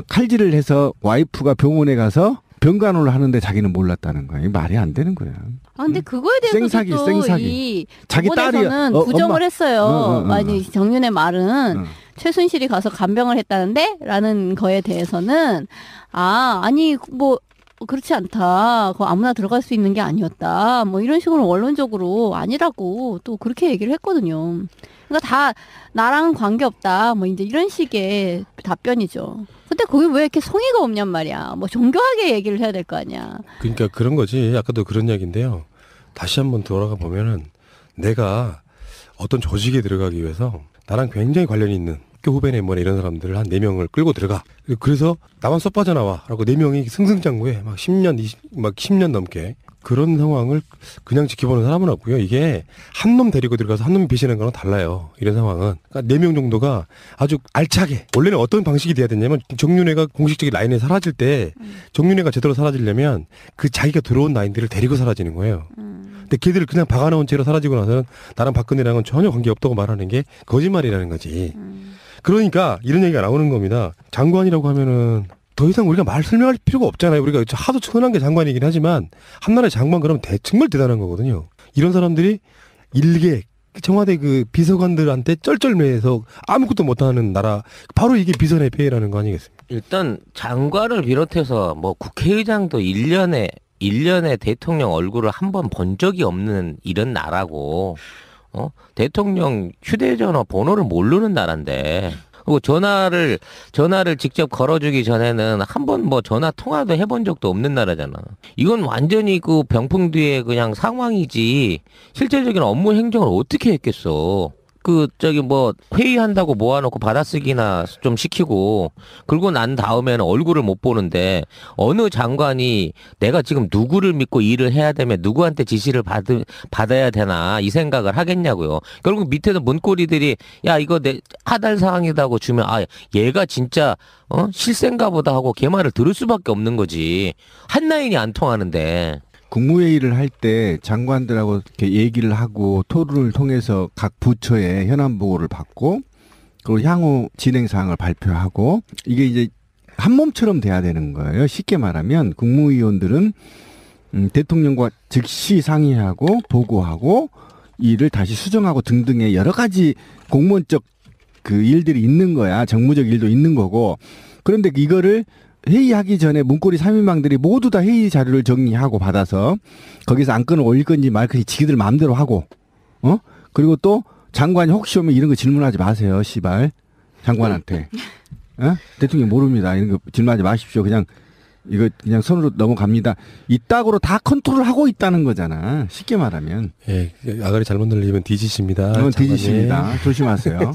칼질을 해서 와이프가 병원에 가서 병간호를 하는데 자기는 몰랐다는 거야. 이게 말이 안 되는 거야. 근데 그거에 대해서도 생사기, 또 생사기. 이 자기 법원에서는 딸이 부정을 엄마. 했어요. 아니 정윤의 말은 응. 최순실이 가서 간병을 했다는데 라는 거에 대해서는 아니 뭐 그렇지 않다. 그거 아무나 들어갈 수 있는 게 아니었다. 뭐 이런 식으로 원론적으로 아니라고 또 그렇게 얘기를 했거든요. 그러니까 다 나랑 관계없다. 뭐 이제 이런 식의 답변이죠. 근데 거기 왜 이렇게 성의가 없냔 말이야. 뭐 정교하게 얘기를 해야 될 거 아니야. 그러니까 그런 거지. 아까도 그런 이야기인데요. 다시 한번 돌아가 보면은 내가 어떤 조직에 들어가기 위해서 나랑 굉장히 관련이 있는 학교 후배네 뭐네 이런 사람들을 한 4명을 끌고 들어가. 그래서 나만 쏙 빠져나와. 라고 4명이 승승장구해. 막 10년 넘게. 그런 상황을 그냥 지켜보는 사람은 없고요. 이게 한 놈 데리고 들어가서 한 놈이 배신하는 거랑 달라요. 이런 상황은. 그러니까 4명 정도가 아주 알차게. 원래는 어떤 방식이 돼야 되냐면 정윤회가 공식적인 라인에 사라질 때 정윤회가 제대로 사라지려면 그 자기가 들어온 라인들을 데리고 사라지는 거예요. 근데 걔들을 그냥 박아놓은 채로 사라지고 나서는 나랑 박근혜랑은 전혀 관계없다고 말하는 게 거짓말이라는 거지. 그러니까 이런 얘기가 나오는 겁니다. 장관이라고 하면은 더 이상 우리가 말 설명할 필요가 없잖아요. 우리가 하도 흔한 게 장관이긴 하지만 한나라의 장관 그러면 정말 대단한 거거든요. 이런 사람들이 일개 청와대 그 비서관들한테 쩔쩔매서 아무것도 못하는 나라 바로 이게 비선의 폐해라는 거 아니겠습니까? 일단 장관을 비롯해서 뭐 국회의장도 1년에 대통령 얼굴을 한 번 본 적이 없는 이런 나라고 대통령 휴대전화 번호를 모르는 나라인데 그리고 전화를 직접 걸어주기 전에는 한 번 뭐 전화 통화도 해본 적도 없는 나라잖아. 이건 완전히 그 병풍 뒤에 그냥 상황이지 실제적인 업무 행정을 어떻게 했겠어. 회의한다고 모아놓고 받아쓰기나 좀 시키고 그러고 난 다음에는 얼굴을 못 보는데 어느 장관이 내가 지금 누구를 믿고 일을 해야 되면 누구한테 지시를 받아야 되나 이 생각을 하겠냐고요. 결국 밑에서 문고리들이 야 이거 내 하달 사항이다고 주면 아 얘가 진짜 실세인가 보다 하고 걔 말을 들을 수밖에 없는 거지. 한 라인이 안 통하는데. 국무회의를 할 때 장관들하고 이렇게 얘기를 하고 토론을 통해서 각 부처의 현안 보고를 받고 그리고 향후 진행 사항을 발표하고 이게 이제 한 몸처럼 돼야 되는 거예요. 쉽게 말하면 국무위원들은 대통령과 즉시 상의하고 보고하고 일을 다시 수정하고 등등의 여러 가지 공무원적 그 일들이 있는 거야. 정무적 일도 있는 거고. 그런데 이거를 회의하기 전에 문고리 3인방들이 모두 다 회의 자료를 정리하고 받아서 거기서 안건을 올릴 건지 말 건지 지기들 마음대로 하고 그리고 또 장관이 혹시 오면 이런 거 질문하지 마세요. 씨발 장관한테 대통령 모릅니다. 이런 거 질문하지 마십시오. 그냥 이거 그냥 손으로 넘어갑니다. 이따구로 다 컨트롤하고 있다는 거잖아. 쉽게 말하면. 예, 아가리 잘못 늘리면 뒤지십니다. 뒤지십니다. 조심하세요.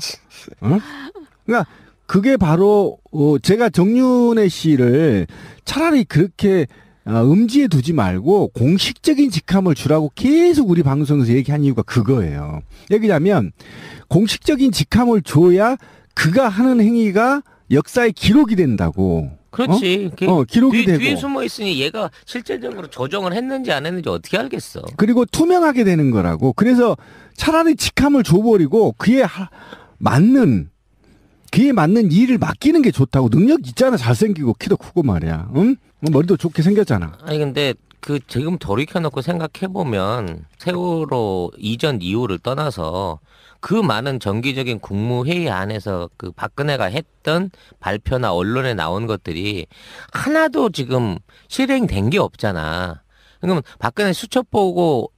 그러니까 그게 바로 제가 정윤회 씨를 차라리 그렇게 음지에 두지 말고 공식적인 직함을 주라고 계속 우리 방송에서 얘기한 이유가 그거예요. 얘기하면 공식적인 직함을 줘야 그가 하는 행위가 역사의 기록이 된다고. 그렇지. 기록이 되고. 뒤에 숨어 있으니 얘가 실제적으로 조정을 했는지 안 했는지 어떻게 알겠어. 그리고 투명하게 되는 거라고. 그래서 차라리 직함을 줘버리고 그에 맞는 일을 맡기는 게 좋다고. 능력 있잖아. 잘생기고 키도 크고 말이야. 응? 머리도 좋게 생겼잖아. 아니 근데 지금 돌이켜놓고 생각해보면 세월호 이전 이후를 떠나서 그 많은 정기적인 국무회의 안에서 그 박근혜가 했던 발표나 언론에 나온 것들이 하나도 지금 실행된 게 없잖아. 그러면 박근혜 수첩 보고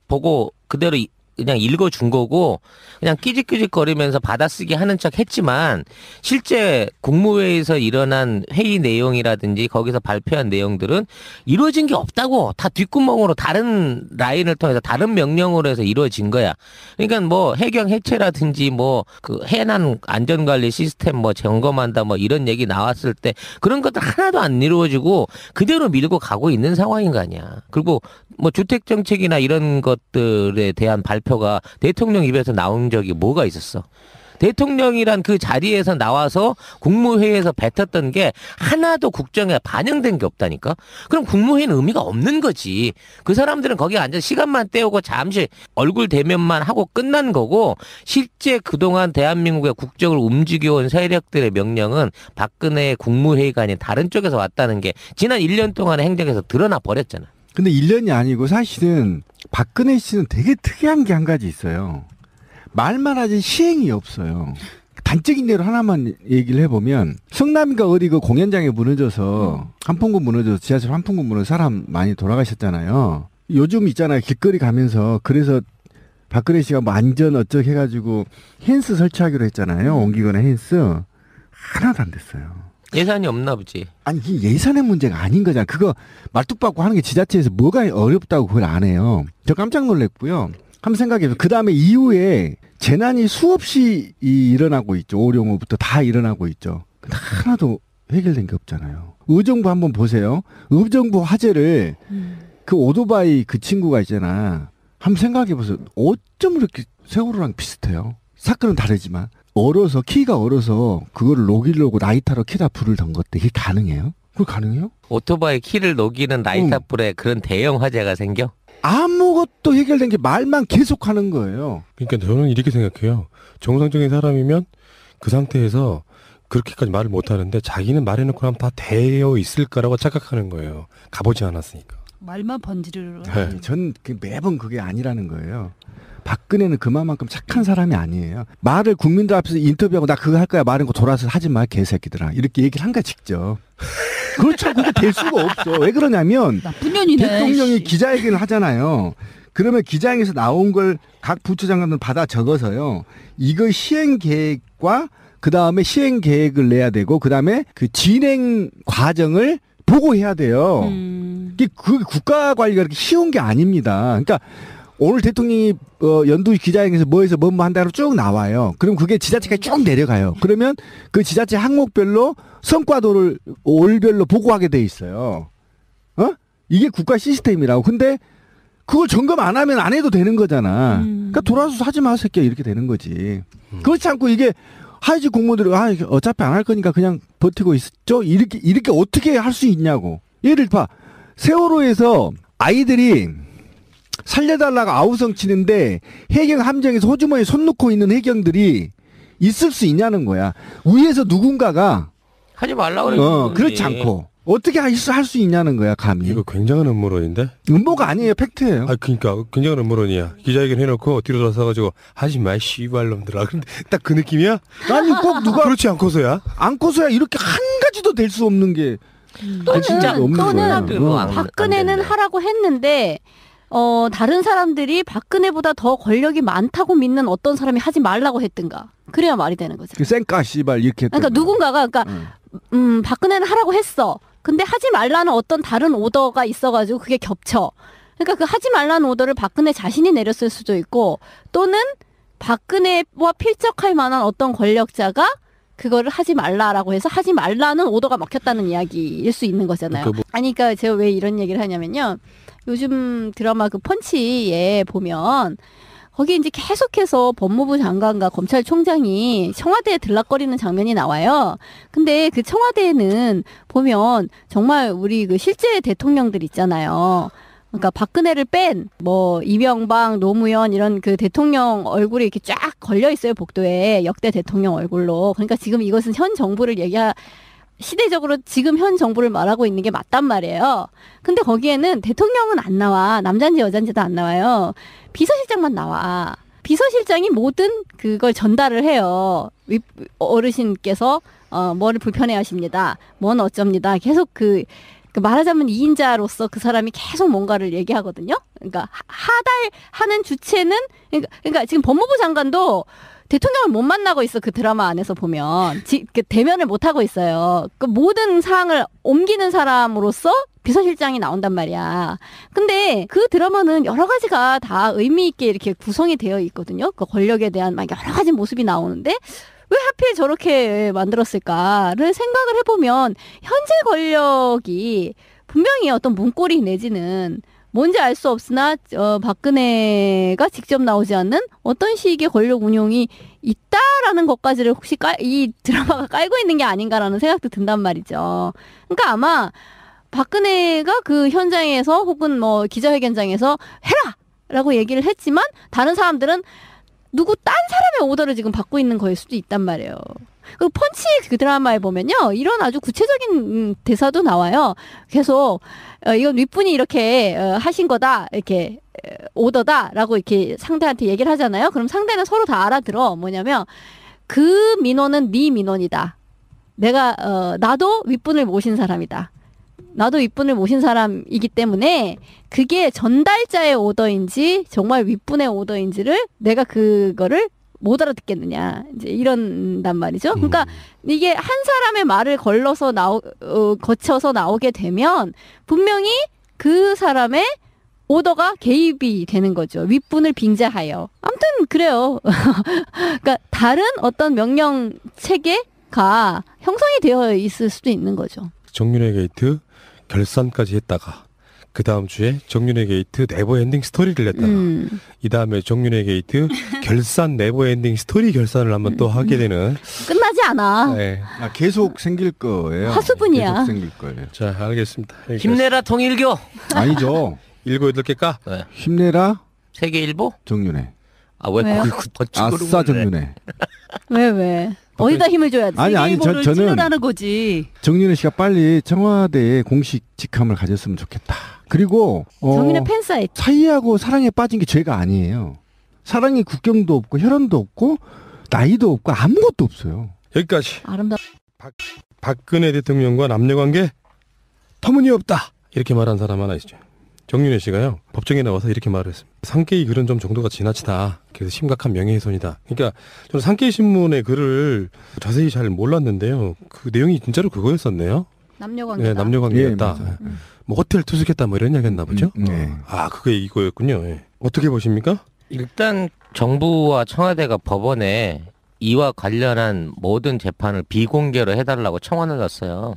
그대로 그냥 읽어준 거고 그냥 끼직끼직거리면서 받아쓰기 하는 척 했지만 실제 국무회의에서 일어난 회의 내용이라든지 거기서 발표한 내용들은 이루어진 게 없다고. 다 뒷구멍으로 다른 라인을 통해서 다른 명령으로 해서 이루어진 거야. 그러니까 뭐 해경 해체라든지 뭐 그 해난 안전관리 시스템 뭐 점검한다 뭐 이런 얘기 나왔을 때 그런 것들 하나도 안 이루어지고 그대로 밀고 가고 있는 상황인 거 아니야. 그리고 뭐 주택정책이나 이런 것들에 대한 발표가 대통령 입에서 나온 적이 뭐가 있었어? 대통령이란 그 자리에서 나와서 국무회의에서 뱉었던 게 하나도 국정에 반영된 게 없다니까? 그럼 국무회의는 의미가 없는 거지. 그 사람들은 거기 앉아서 시간만 때우고 잠시 얼굴 대면만 하고 끝난 거고 실제 그동안 대한민국의 국정을 움직여온 세력들의 명령은 박근혜의 국무회의가 아닌 다른 쪽에서 왔다는 게 지난 1년 동안의 행적에서 드러나 버렸잖아. 근데 1년이 아니고 사실은 박근혜 씨는 되게 특이한 게 한 가지 있어요. 말만 하지 시행이 없어요. 단적인 예로 하나만 얘기를 해보면 성남인가 어디 그 공연장에 무너져서 한풍구 무너져서 지하철 한풍구 무너져서 사람 많이 돌아가셨잖아요. 요즘 있잖아요. 길거리 가면서 그래서 박근혜 씨가 뭐 안전 어쩌고 해가지고 헨스 설치하기로 했잖아요. 옮기거나 헨스. 하나도 안 됐어요. 예산이 없나 보지. 아니 이게 예산의 문제가 아닌 거잖아. 그거 말뚝 받고 하는 게 지자체에서 뭐가 어렵다고 그걸 안 해요. 저 깜짝 놀랐고요. 한번 생각해보세요. 그 다음에 이후에 재난이 수없이 일어나고 있죠. 오룡호부터 다 일어나고 있죠. 근데 하나도 해결된 게 없잖아요. 의정부 한번 보세요. 의정부 화재를 그 오토바이 그 친구가 있잖아. 한번 생각해보세요. 어쩜 이렇게 세월호랑 비슷해요. 사건은 다르지만. 키가 얼어서 그거를 녹이려고 라이터로 키다 불을 던 것들 이게 가능해요? 그거 가능해요? 오토바이 키를 녹이는 라이터 불에 그런 대형 화재가 생겨? 아무것도 해결된 게 말만 계속하는 거예요. 그러니까 저는 이렇게 생각해요. 정상적인 사람이면 그 상태에서 그렇게까지 말을 못하는데 자기는 말해놓고 나면 다 되어 있을 거라고 착각하는 거예요. 가보지 않았으니까. 말만 번지르르. 네. 전 매번 그게 아니라는 거예요. 박근혜는 그만큼 착한 사람이 아니에요. 말을 국민들 앞에서 인터뷰하고 나 그거 할 거야 말하고 돌아서 하지 마 개새끼들아 이렇게 얘기를 한 거야 직접. 그렇죠. 그게 될 수가 없어. 왜 그러냐면 나쁜 년이네. 대통령이 기자회견을 하잖아요. 그러면 기자회견에서 나온 걸 각 부처장관들 받아 적어서요. 이거 시행 계획과 그 다음에 시행 계획을 내야 되고 그 다음에 그 진행 과정을 보고해야 돼요. 그 국가 관리가 그렇게 쉬운 게 아닙니다. 그러니까 오늘 대통령이 연두 기자회견에서 뭐해서 뭐 한다고 쭉 나와요. 그럼 그게 지자체까지 쭉 내려가요. 그러면 그 지자체 항목별로 성과도를 올별로 보고하게 돼 있어요. 이게 국가 시스템이라고. 근데 그걸 점검 안 하면 안 해도 되는 거잖아. 그러니까 돌아서서 하지 마, 새끼야. 이렇게 되는 거지. 그렇지 않고 이게 하이직 공무원들이 어차피 안 할 거니까 그냥 버티고 있죠. 이렇게 어떻게 할 수 있냐고. 예를 봐. 세월호에서 아이들이 살려달라고 아우성 치는데 해경 함정에서 호주머니에 손 놓고 있는 해경들이 있을 수 있냐는 거야. 위에서 누군가가 하지 말라고 그러는 그렇지 않고 어떻게 할 수 있냐는 거야, 감히. 이거 굉장한 음모론인데? 음모가 아니에요, 팩트예요. 그러니까 굉장한 음모론이야. 기자회견 해놓고 뒤로 돌아서가지고 하지 마, 씨발놈들아. 근데 딱 그 느낌이야? 아니 꼭 누가 그렇지 않고서야? 않고서야 이렇게 한 가지도 될 수 없는 게 진짜 없는 거야. 또는 박근혜는 하라고 했는데 다른 사람들이 박근혜보다 더 권력이 많다고 믿는 어떤 사람이 하지 말라고 했든가. 그래야 말이 되는 거죠. 그 쌩까 씨발 이렇게. 그러니까 누군가가 박근혜는 하라고 했어. 근데 하지 말라는 어떤 다른 오더가 있어가지고 그게 겹쳐. 그러니까 그 하지 말라는 오더를 박근혜 자신이 내렸을 수도 있고 또는 박근혜와 필적할 만한 어떤 권력자가 그거를 하지 말라라고 해서 하지 말라는 오더가 먹혔다는 이야기일 수 있는 거잖아요. 아니 그러니까 제가 왜 이런 얘기를 하냐면요. 요즘 드라마 그 펀치에 보면 거기 이제 계속해서 법무부 장관과 검찰총장이 청와대에 들락거리는 장면이 나와요. 근데 그 청와대에는 보면 정말 우리 그 실제 대통령들 있잖아요. 그러니까 박근혜를 뺀 뭐 이명박, 노무현 이런 그 대통령 얼굴이 이렇게 쫙 걸려 있어요. 복도에 역대 대통령 얼굴로. 그러니까 지금 이것은 현 정부를 시대적으로 지금 현 정부를 말하고 있는 게 맞단 말이에요. 근데 거기에는 대통령은 안 나와. 남잔지 여잔지도 안 나와요. 비서실장만 나와. 비서실장이 모든 그걸 전달을 해요. 어르신께서 뭐를 불편해 하십니다. 뭔 어쩝니다. 계속 말하자면 2인자로서 그 사람이 계속 뭔가를 얘기하거든요. 그러니까 하는 주체는 그러니까 지금 법무부 장관도 대통령을 못 만나고 있어. 그 드라마 안에서 보면 대면을 못 하고 있어요. 그 모든 사항을 옮기는 사람으로서 비서실장이 나온단 말이야. 근데 그 드라마는 여러 가지가 다 의미 있게 이렇게 구성이 되어 있거든요. 그 권력에 대한 막 여러 가지 모습이 나오는데 왜 하필 저렇게 만들었을까를 생각을 해보면 현재 권력이 분명히 어떤 문고리 내지는 뭔지 알 수 없으나 박근혜가 직접 나오지 않는 어떤 식의 권력 운용이 있다라는 것까지를 혹시 이 드라마가 깔고 있는 게 아닌가라는 생각도 든단 말이죠. 그러니까 아마 박근혜가 그 현장에서 혹은 뭐 기자회견장에서 해라라고 얘기를 했지만 다른 사람들은 누구 딴 사람의 오더를 지금 받고 있는 거일 수도 있단 말이에요. 그 펀치 그 드라마에 보면요, 이런 아주 구체적인 대사도 나와요. 계속 이건 윗분이 이렇게 하신 거다, 이렇게 오더다라고 이렇게 상대한테 얘기를 하잖아요. 그럼 상대는 서로 다 알아들어. 뭐냐면 그 민원은 네 민원이다. 나도 윗분을 모신 사람이다. 나도 윗분을 모신 사람이기 때문에 그게 전달자의 오더인지 정말 윗분의 오더인지를 내가 그거를 못 알아듣겠느냐, 이제 이런단 말이죠. 그러니까 이게 한 사람의 말을 거쳐서 나오게 되면 분명히 그 사람의 오더가 개입이 되는 거죠. 윗분을 빙자하여. 아무튼 그래요. 그러니까 다른 어떤 명령 체계가 형성이 되어 있을 수도 있는 거죠. 정윤회 게이트 결산까지 했다가 그 다음 주에 정윤회 게이트 네버 엔딩 스토리를 냈다가 이 다음에 정윤회 게이트 결산 네버 엔딩 스토리 결산을 한번 또 하게 되는. 끝나지 않아. 네. 계속 생길 거예요. 화수분이야. 계속 생길 거예요. 자, 알겠습니다. 힘내라 통일교. 아니죠. 7, 8개 까? 네. 힘내라 세계일보? 정윤회. 왜요? 아싸 정윤회. 왜? 어디다 힘을 줘야 돼? 아니 저는 저는 찌르라는 거지. 정윤회 씨가 빨리 청와대에 공식 직함을 가졌으면 좋겠다. 그리고 정윤회 팬사이트. 사이하고 사랑에 빠진 게 죄가 아니에요. 사랑이 국경도 없고 혈연도 없고 나이도 없고 아무것도 없어요. 여기까지. 아름답. 박근혜 대통령과 남녀관계 터무니없다, 이렇게 말한 사람 하나 있죠. 정윤회 씨가요, 법정에 나와서 이렇게 말을 했습니다. 상케이 글은 좀 정도가 지나치다. 그래서 심각한 명예훼손이다. 그러니까 저는 상케이 신문의 글을 자세히 잘 몰랐는데요. 그 내용이 진짜로 그거였었네요. 남녀 관계다. 네, 남녀 관계였다. 예, 맞아요. 뭐 호텔 투숙했다 뭐 이런 이야기했나 보죠. 네. 아, 그게 이거였군요. 예. 어떻게 보십니까? 일단 정부와 청와대가 법원에 이와 관련한 모든 재판을 비공개로 해달라고 청원을 넣었어요.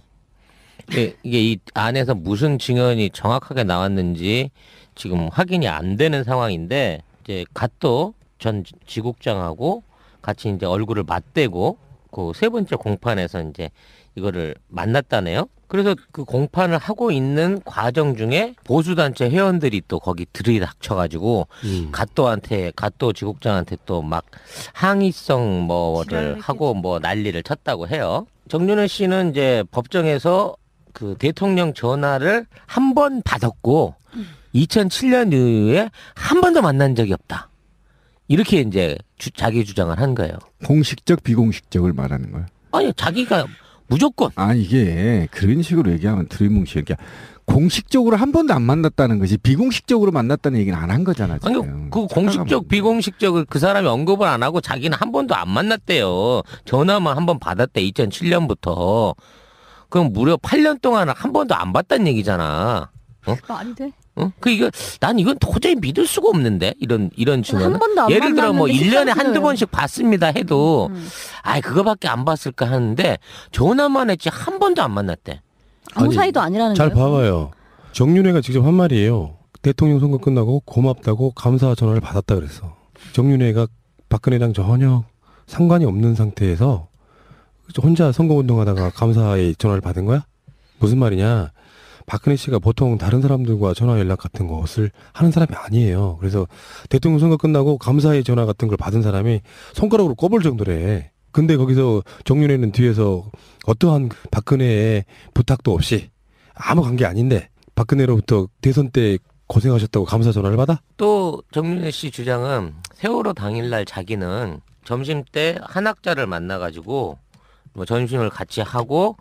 이게 이 안에서 무슨 증언이 정확하게 나왔는지 지금 확인이 안 되는 상황인데, 이제 갓도 전 지국장하고 같이 이제 얼굴을 맞대고 그 세 번째 공판에서 이제 이거를 만났다네요. 그래서 그 공판을 하고 있는 과정 중에 보수단체 회원들이 또 거기 들이닥쳐가지고 갓도 지국장한테 또 막 항의성 뭐를 하고 뭐 난리를 쳤다고 해요. 정윤회 씨는 이제 법정에서 그 대통령 전화를 한 번 받았고 2007년 이후에 한 번도 만난 적이 없다. 이렇게 이제 자기 주장을 한 거예요. 공식적 비공식적을 말하는 거예요. 아니 자기가 무조건 아 이게 그런 식으로 얘기하면 드리뭉실. 그러니까 공식적으로 한 번도 안 만났다는 것이 비공식적으로 만났다는 얘기는 안 한 거잖아. 지금. 아니 그 공식적 비공식적을 그 사람이 언급을 안 하고 자기는 한 번도 안 만났대요. 전화만 한 번 받았대 2007년부터. 그럼 무려 8년 동안 한 번도 안 봤다는 얘기잖아. 말이 돼? 난 이건 도저히 믿을 수가 없는데 이런 증언은. 한 번도 안 예를 들어 뭐 만났는데 1년에 한두 식사했어요. 번씩 봤습니다 해도 아이 그거밖에 안 봤을까 하는데 전화만 했지 한 번도 안 만났대. 아무 아니, 사이도 아니라는 잘 거예요. 봐봐요. 정윤회가 직접 한 말이에요. 대통령 선거 끝나고 고맙다고 감사 전화를 받았다 그랬어. 정윤회가 박근혜랑 전혀 상관이 없는 상태에서 혼자 선거운동하다가 감사의 전화를 받은 거야? 무슨 말이냐? 박근혜 씨가 보통 다른 사람들과 전화 연락 같은 것을 하는 사람이 아니에요. 그래서 대통령 선거 끝나고 감사의 전화 같은 걸 받은 사람이 손가락으로 꼽을 정도래. 근데 거기서 정윤회는 뒤에서 어떠한 박근혜의 부탁도 없이 아무 관계 아닌데 박근혜로부터 대선 때 고생하셨다고 감사 전화를 받아? 또 정윤회 씨 주장은 세월호 당일날 자기는 점심 때 한학자를 만나가지고 뭐 점심을 같이 하고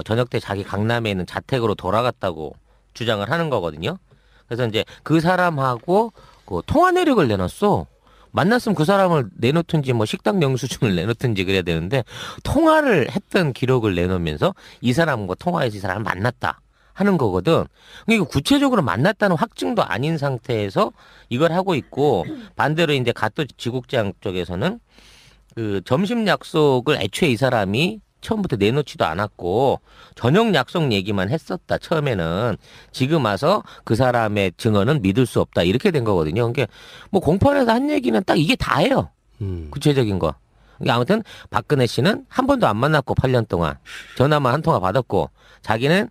저녁 때 자기 강남에 있는 자택으로 돌아갔다고 주장을 하는 거거든요. 그래서 이제 그 사람하고 그 통화 내역을 내놨어. 만났으면 그 사람을 내놓든지 뭐 식당 영수증을 내놓든지 그래야 되는데 통화를 했던 기록을 내놓으면서 이 사람과 통화해서 이 사람을 만났다 하는 거거든. 그러니까 구체적으로 만났다는 확증도 아닌 상태에서 이걸 하고 있고, 반대로 이제 갓도 지국장 쪽에서는 그 점심 약속을 애초에 이 사람이 처음부터 내놓지도 않았고 저녁 약속 얘기만 했었다 처음에는. 지금 와서 그 사람의 증언은 믿을 수 없다 이렇게 된 거거든요. 그러니까 뭐 공판에서 한 얘기는 딱 이게 다예요. 구체적인 거. 그러니까 아무튼 박근혜 씨는 한 번도 안 만났고 8년 동안 전화만 한 통화 받았고, 자기는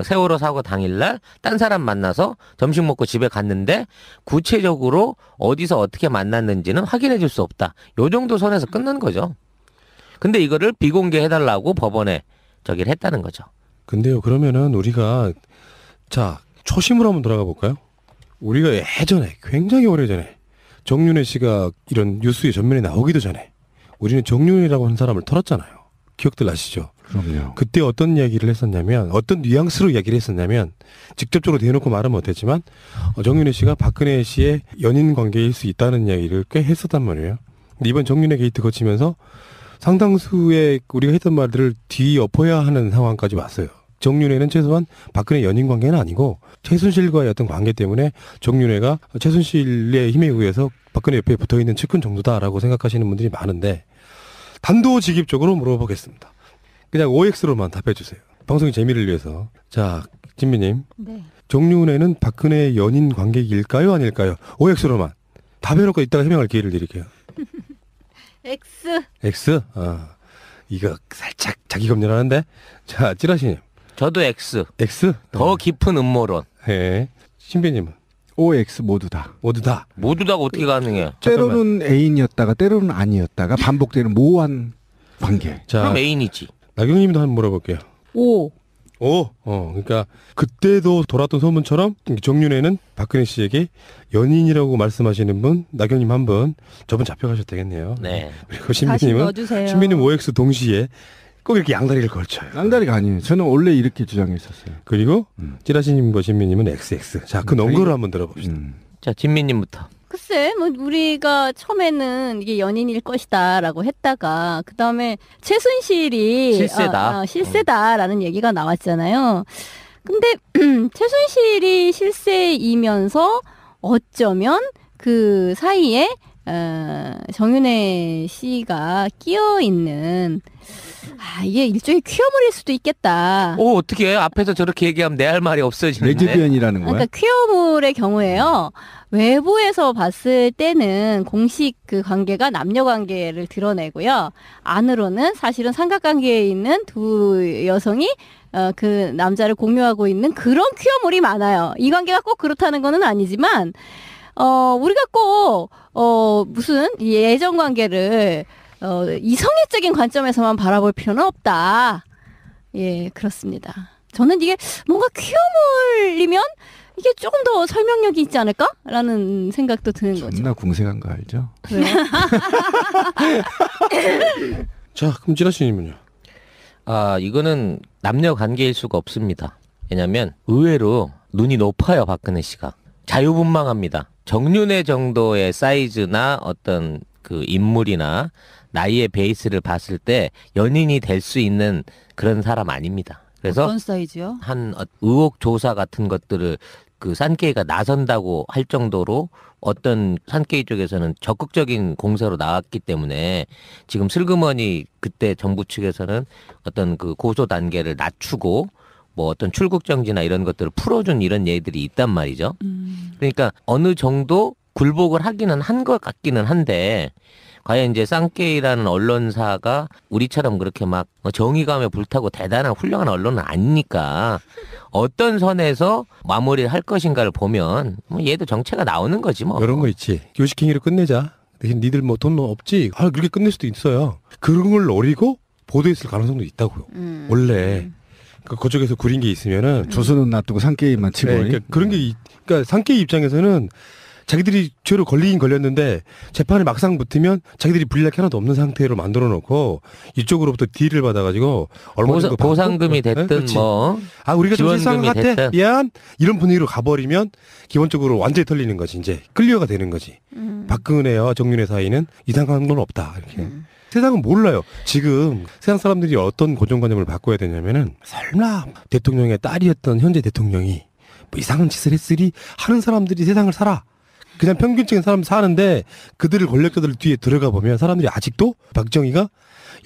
세월호 사고 당일날 딴 사람 만나서 점심 먹고 집에 갔는데 구체적으로 어디서 어떻게 만났는지는 확인해 줄 수 없다. 요 정도 선에서 끝난 거죠. 근데 이거를 비공개 해달라고 법원에 저기를 했다는 거죠. 근데요, 그러면은 우리가 자 초심으로 한번 돌아가 볼까요? 우리가 예전에 굉장히 오래전에 정윤회 씨가 이런 뉴스의 전면에 나오기도 전에 우리는 정윤회라고 하는 사람을 털었잖아요. 기억들 나시죠? 그럼요. 그때 어떤 이야기를 했었냐면, 어떤 뉘앙스로 이야기를 했었냐면, 직접적으로 대놓고 말은 못했지만 정윤회 씨가 박근혜 씨의 연인 관계일 수 있다는 이야기를 꽤 했었단 말이에요. 근데 이번 정윤회 게이트 거치면서 상당수의 우리가 했던 말들을 뒤엎어야 하는 상황까지 왔어요. 정윤회는 최소한 박근혜 연인 관계는 아니고 최순실과의 어떤 관계 때문에 정윤회가 최순실의 힘에 의해서 박근혜 옆에 붙어있는 측근 정도다라고 생각하시는 분들이 많은데, 단도직입적으로 물어보겠습니다. 그냥 OX로만 답해 주세요. 방송의 재미를 위해서. 자, 진미님. 네. 정윤회는 박근혜의 연인 관계일까요? 아닐까요? OX로만. 답해놓고 이따가 해명할 기회를 드릴게요. X. X? 이거 살짝 자기 검열하는데? 자, 찌라시님. 저도 X. X? 더 깊은 음모론. 예. 신비님은? OX 모두 다. 모두 다. 모두 다 어떻게 가능해? 때로는 애인이었다가 때로는 아니었다가 반복되는 모호한 관계. 자, 그럼 애인이지. 나경님도 한번 물어볼게요. 오. 그러니까 그때도 돌았던 소문처럼 정윤회는 박근혜 씨에게 연인이라고 말씀하시는 분, 나경님 한 분, 저분 잡혀가셔도 되겠네요. 네. 그리고 다시 신비님은 넣어주세요. 신비님 OX 동시에 꼭 이렇게 양다리를 걸쳐요. 쌍다리가 아니에요. 저는 원래 이렇게 주장했었어요. 그리고 찌라시님과 신비님은 XX. 자, 그 논거를 한번 들어봅시다. 자, 진미님부터. 글쎄, 뭐 우리가 처음에는 이게 연인일 것이다라고 했다가 그 다음에 최순실이 실세다. 실세다라는 얘기가 나왔잖아요. 근데 최순실이 실세이면서 어쩌면 그 사이에 정윤회 씨가 끼어 있는 이게 일종의 퀴어물일 수도 있겠다. 오, 어떻게 앞에서 저렇게 얘기하면 내 할 말이 없어지는데. 레즈비언이라는 거야? 그러니까 퀴어물의 경우에요. 외부에서 봤을 때는 공식 그 관계가 남녀 관계를 드러내고요. 안으로는 사실은 삼각관계에 있는 두 여성이 그 남자를 공유하고 있는 그런 퀴어물이 많아요. 이 관계가 꼭 그렇다는 거는 아니지만 우리가 꼭 무슨 예전 관계를 이성애적인 관점에서만 바라볼 필요는 없다. 예, 그렇습니다. 저는 이게 뭔가 퀴어물이면 이게 조금 더 설명력이 있지 않을까라는 생각도 드는 거죠. 존나 궁색한 거 알죠? 왜? 자, 그럼 찌라시님은요? 이거는 남녀 관계일 수가 없습니다. 왜냐면 의외로 눈이 높아요, 박근혜 씨가. 자유분방합니다. 정윤회 정도의 사이즈나 어떤 그 인물이나 나이의 베이스를 봤을 때 연인이 될 수 있는 그런 사람 아닙니다. 그래서 어떤 사이즈요? 한 의혹 조사 같은 것들을 그 산케이가 나선다고 할 정도로 어떤 산케이 쪽에서는 적극적인 공세로 나왔기 때문에 지금 슬그머니 그때 정부 측에서는 어떤 그 고소 단계를 낮추고 뭐 어떤 출국 정지나 이런 것들을 풀어준 이런 예들이 있단 말이죠. 그러니까 어느 정도 굴복을 하기는 한 것 같기는 한데 과연 이제 쌍케이라는 언론사가 우리처럼 그렇게 막 정의감에 불타고 대단한 훌륭한 언론은 아니니까 어떤 선에서 마무리를 할 것인가를 보면 뭐 얘도 정체가 나오는 거지 뭐. 이런 거 있지. 요식행위를 끝내자. 대신 니들 뭐 돈 없지? 그렇게 끝낼 수도 있어요. 그런 걸 노리고 보도했을 가능성도 있다고요. 원래. 그쪽에서 구린 게 있으면은 조선은 놔두고 산게임만 치고. 네, 그러니까 그런 게 그러니까 상케이 입장에서는 자기들이 죄로 걸리긴 걸렸는데 재판에 막상 붙으면 자기들이 불리할 게 하나도 없는 상태로 만들어 놓고 이쪽으로부터 딜을 받아가지고 얼마 정도 보상금이 받고, 됐든 네, 뭐 우리가 좀 실수한 것 같아 됐든. 미안 이런 분위기로 가버리면 기본적으로 완전히 털리는 거지. 이제 클리어가 되는 거지. 박근혜와 정윤회 사이는 이상한 건 없다 이렇게. 세상은 몰라요. 지금 세상 사람들이 어떤 고정관념을 바꿔야 되냐면은 설마 대통령의 딸이었던 현재 대통령이 뭐 이상한 짓을 했으리 하는 사람들이 세상을 살아. 그냥 평균적인 사람 사는데 그들을 권력자들 뒤에 들어가 보면 사람들이 아직도 박정희가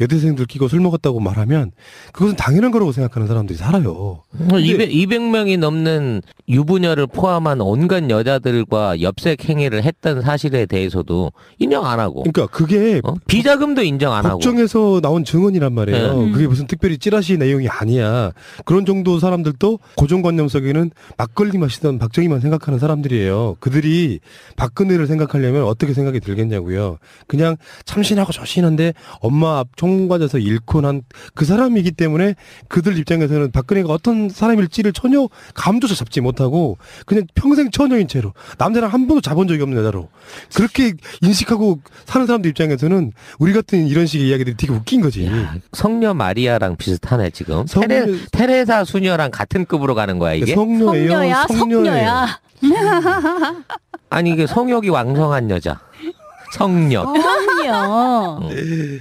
여대생들 끼고 술 먹었다고 말하면 그것은 당연한 거라고 생각하는 사람들이 살아요. 200명이 넘는 유부녀를 포함한 온갖 여자들과 엽색 행위를 했던 사실에 대해서도 인정 안 하고. 그러니까 그게 비자금도 인정 안 하고. 법정에서 나온 증언이란 말이에요. 네. 그게 무슨 특별히 찌라시 내용이 아니야. 그런 정도 사람들도 고정관념 속에는 막걸리 마시던 박정희만 생각하는 사람들이에요. 그들이 박근혜를 생각하려면 어떻게 생각이 들겠냐고요. 그냥 참신하고 조신한데 엄마 앞 총과에서 잃고 난 그 사람이기 때문에 그들 입장에서는 박근혜가 어떤 사람일지를 전혀 감조차 잡지 못하고 그냥 평생 처녀인 채로 남자랑 한 번도 잡은 적이 없는 여자로 그렇게 인식하고 사는 사람들 입장에서는 우리 같은 이런 식의 이야기들이 되게 웃긴 거지. 야, 성녀 마리아랑 비슷하네 지금. 성녀- 테레사 수녀랑 같은 급으로 가는 거야 이게? 성녀예요. 성녀야. 아니 이게 성욕이 왕성한 여자. 성녀. 성녀.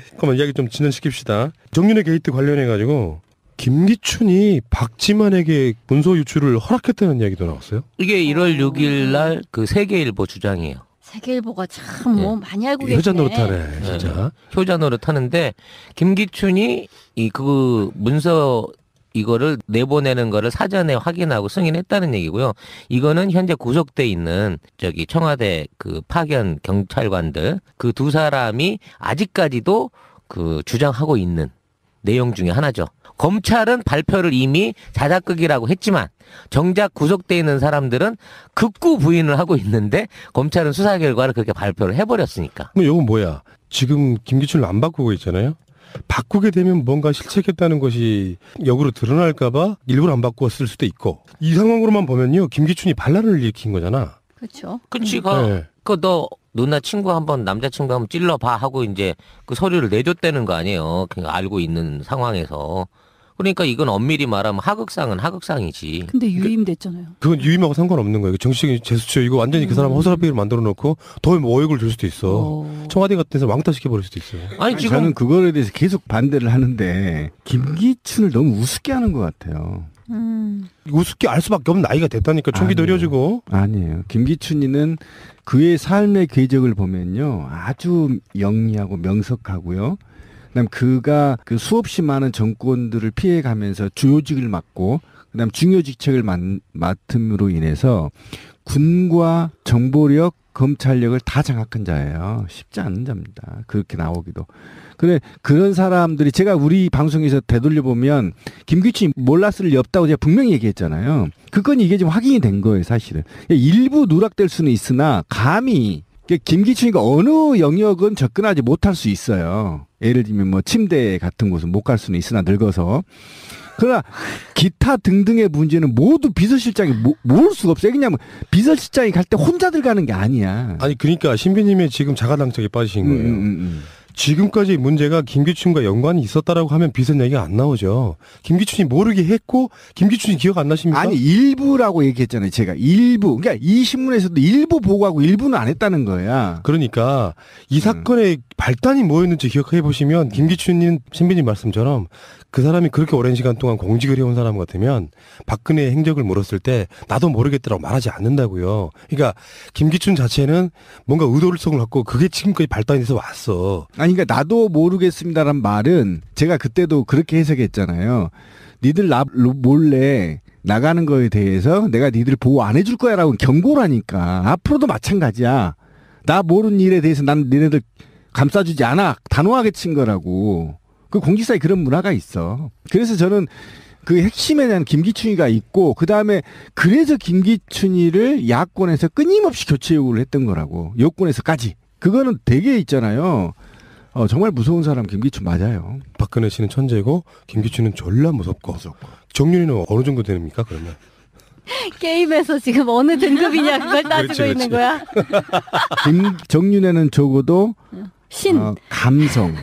잠깐만 이야기 좀 진전시킵시다. 정윤회 게이트 관련해가지고 김기춘이 박지만에게 문서 유출을 허락했다는 이야기도 나왔어요. 이게 1월 6일 날 그 세계일보 주장이에요. 세계일보가 참 뭐 많이 알고 계시네. 여자 노릇하네 진짜. 효자 노릇 하는데 김기춘이 이 그 문서 이거를 내보내는 거를 사전에 확인하고 승인했다는 얘기고요. 이거는 현재 구속돼 있는 저기 청와대 그 파견 경찰관들 그 두 사람이 아직까지도 그 주장하고 있는 내용 중에 하나죠. 검찰은 발표를 이미 자작극이라고 했지만 정작 구속돼 있는 사람들은 극구 부인을 하고 있는데 검찰은 수사 결과를 그렇게 발표를 해버렸으니까. 그럼 이건 뭐야? 지금 김기춘을 안 바꾸고 있잖아요. 바꾸게 되면 뭔가 실책했다는 것이 역으로 드러날까봐 일부러 안 바꾸었을 수도 있고 이 상황으로만 보면요 김기춘이 반란을 일으킨 거잖아. 그렇죠. 그치, 네. 너 누나 친구 한번 남자친구 한번 찔러봐 하고 이제 그 서류를 내줬다는 거 아니에요. 그냥 알고 있는 상황에서. 그러니까 이건 엄밀히 말하면 하극상은 하극상이지. 근데 유임됐잖아요. 그건 유임하고 상관없는 거예요. 정치적인 제스처 이거 완전히 그 사람 허술하게 만들어 놓고 더 워익을 줄 수도 있어. 청와대 같은 데서 왕따 시켜버릴 수도 있어요. 아니 지금 저는 그거에 대해서 계속 반대를 하는데 김기춘을 너무 우습게 하는 것 같아요. 우습게 알 수밖에 없는 나이가 됐다니까. 총기도 아니에요. 어려지고. 아니에요. 김기춘이는 그의 삶의 궤적을 보면요, 아주 영리하고 명석하고요. 그다음 그가 그 수없이 많은 정권들을 피해가면서 주요직을 맡고, 그다음 중요 직책을 맡음으로 인해서 군과 정보력, 검찰력을 다 장악한 자예요. 쉽지 않은 자입니다. 그렇게 나오기도. 그래, 그런 사람들이 제가 우리 방송에서 되돌려보면 김기춘이 몰랐을 리 없다고 제가 분명히 얘기했잖아요. 그건 이게 지금 확인이 된 거예요, 사실은. 일부 누락될 수는 있으나 감히 김기춘이가 어느 영역은 접근하지 못할 수 있어요. 예를 들면 뭐 침대 같은 곳은 못 갈 수는 있으나 늙어서. 그러나 기타 등등의 문제는 모두 비서실장이 모를 수가 없어요. 왜냐하면 비서실장이 갈 때 혼자 들어가는 게 아니야. 아니 그러니까 신비님의 지금 자가당착에 빠지신 거예요. 지금까지 문제가 김기춘과 연관이 있었다라고 하면 비선 얘기가 안 나오죠. 김기춘이 모르게 했고 김기춘이 기억 안 나십니까? 아니 일부라고 얘기했잖아요. 제가 일부. 그러니까 이 신문에서도 일부 보고하고 일부는 안 했다는 거야. 그러니까 이 사건의 발단이 뭐였는지 기억해 보시면 김기춘님 신비님 말씀처럼 그 사람이 그렇게 오랜 시간 동안 공직을 해온 사람 같으면 박근혜의 행적을 물었을 때 나도 모르겠다라고 말하지 않는다고요. 그러니까 김기춘 자체는 뭔가 의도성을 갖고 그게 지금까지 발단이 돼서 왔어. 아니 그러니까 나도 모르겠습니다란 말은 제가 그때도 그렇게 해석했잖아요. 니들 나 몰래 나가는 거에 대해서 내가 니들 보호 안 해줄 거야라고 경고라니까. 앞으로도 마찬가지야. 나 모르는 일에 대해서 난 니네들 감싸주지 않아. 단호하게 친 거라고. 그 공직사에 그런 문화가 있어. 그래서 저는 그 핵심에 대한 김기춘이가 있고, 그 다음에 그래서 김기춘이를 야권에서 끊임없이 교체 요구를 했던 거라고. 여권에서까지. 그거는 되게 있잖아요. 정말 무서운 사람 김기춘 맞아요. 박근혜 씨는 천재고 김기춘은 졸라 무섭고. 정윤이는 어느 정도 됩니까 그러면? 게임에서 지금 어느 등급이냐 그걸 따지고 그렇지, 있는 거야. 정윤회는 적어도 신. 감성.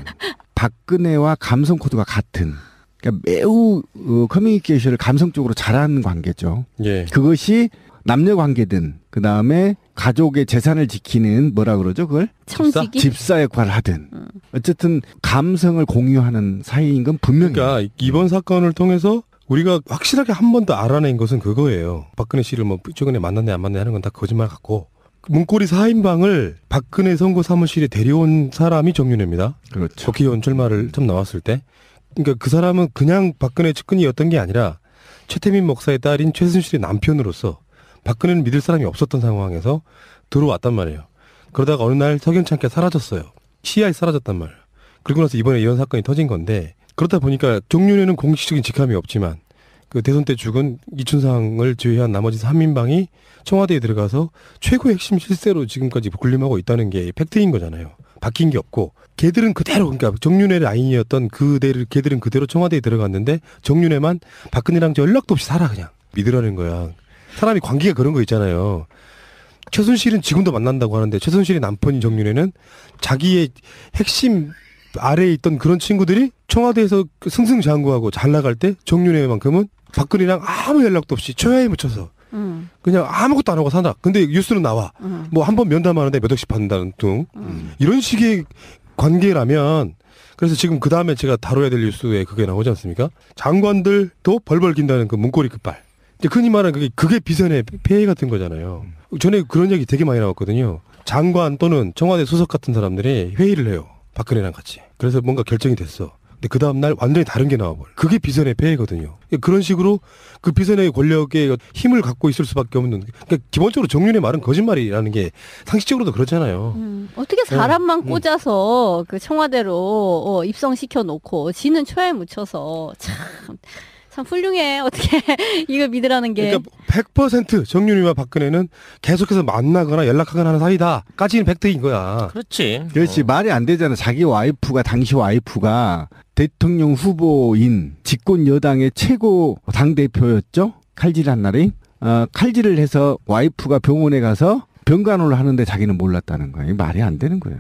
박근혜와 감성 코드가 같은. 그러니까 매우 커뮤니케이션을 감성적으로 잘하는 관계죠. 예. 그것이 남녀 관계든 그 다음에 가족의 재산을 지키는 뭐라 그러죠 그걸? 청지기. 집사 역할을 하든 어쨌든 감성을 공유하는 사이인 건 분명해요. 그러니까 이번 사건을 통해서 우리가 확실하게 한 번 더 알아낸 것은 그거예요. 박근혜 씨를 뭐 최근에 만났네 안 만났네 하는 건 다 거짓말 같고 문고리 4인방을 박근혜 선거 사무실에 데려온 사람이 정윤회입니다. 그렇죠. 국회의원 출마를 처음 나왔을 때. 그러니까 그 사람은 그냥 박근혜 측근이었던 게 아니라 최태민 목사의 딸인 최순실의 남편으로서 박근혜는 믿을 사람이 없었던 상황에서 들어왔단 말이에요. 그러다가 어느 날 석연찮게 사라졌어요. 시야에 사라졌단 말이에요. 그리고 나서 이번에 이런 사건이 터진 건데 그렇다 보니까 정윤회는 공식적인 직함이 없지만 그 대선 때 죽은 이춘상을 제외한 나머지 3인방이 청와대에 들어가서 최고의 핵심 실세로 지금까지 군림하고 있다는 게 팩트인 거잖아요. 바뀐 게 없고 걔들은 그대로 그러니까 정윤회 라인이었던 걔들은 그대로 청와대에 들어갔는데 정윤회만 박근혜랑 연락도 없이 살아 그냥 믿으라는 거야. 사람이 관계가 그런 거 있잖아요. 최순실은 지금도 만난다고 하는데 최순실의 남편인 정윤회는 자기의 핵심 아래에 있던 그런 친구들이 청와대에서 승승장구하고 잘 나갈 때 정윤회만큼은 박근혜랑 아무 연락도 없이 초야에 묻혀서 그냥 아무것도 안 하고 산다. 근데 뉴스는 나와. 뭐 한 번 면담하는데 몇 억씩 받는다는 등. 이런 식의 관계라면 그래서 지금 그 다음에 제가 다뤄야 될 뉴스에 그게 나오지 않습니까? 장관들도 벌벌 긴다는 그 문고리 끝발. 이제 흔히 말하는 그게 비선의 폐해 같은 거잖아요. 전에 그런 얘기 되게 많이 나왔거든요. 장관 또는 청와대 수석 같은 사람들이 회의를 해요. 박근혜랑 같이. 그래서 뭔가 결정이 됐어. 근데 그 다음날 완전히 다른 게 나와버려. 그게 비선의 폐해거든요. 그런 식으로 그 비선의 권력에 힘을 갖고 있을 수밖에 없는. 그러니까 기본적으로 정윤의 말은 거짓말이라는 게 상식적으로도 그렇잖아요. 어떻게 사람만 꽂아서 그 청와대로 입성시켜 놓고 지는 초야에 묻혀서 참 훌륭해. 어떻게 이걸 믿으라는 게. 그러니까 100% 정윤이와 박근혜는 계속해서 만나거나 연락하거나 하는 사이다까지는 팩트인 거야. 그렇지. 그렇지. 말이 안 되잖아. 자기 와이프가 당시 와이프가 대통령 후보인 집권 여당의 최고 당대표였죠. 칼질한 날에 칼질을 해서 와이프가 병원에 가서 병간호를 하는데 자기는 몰랐다는 거야. 말이 안 되는 거야.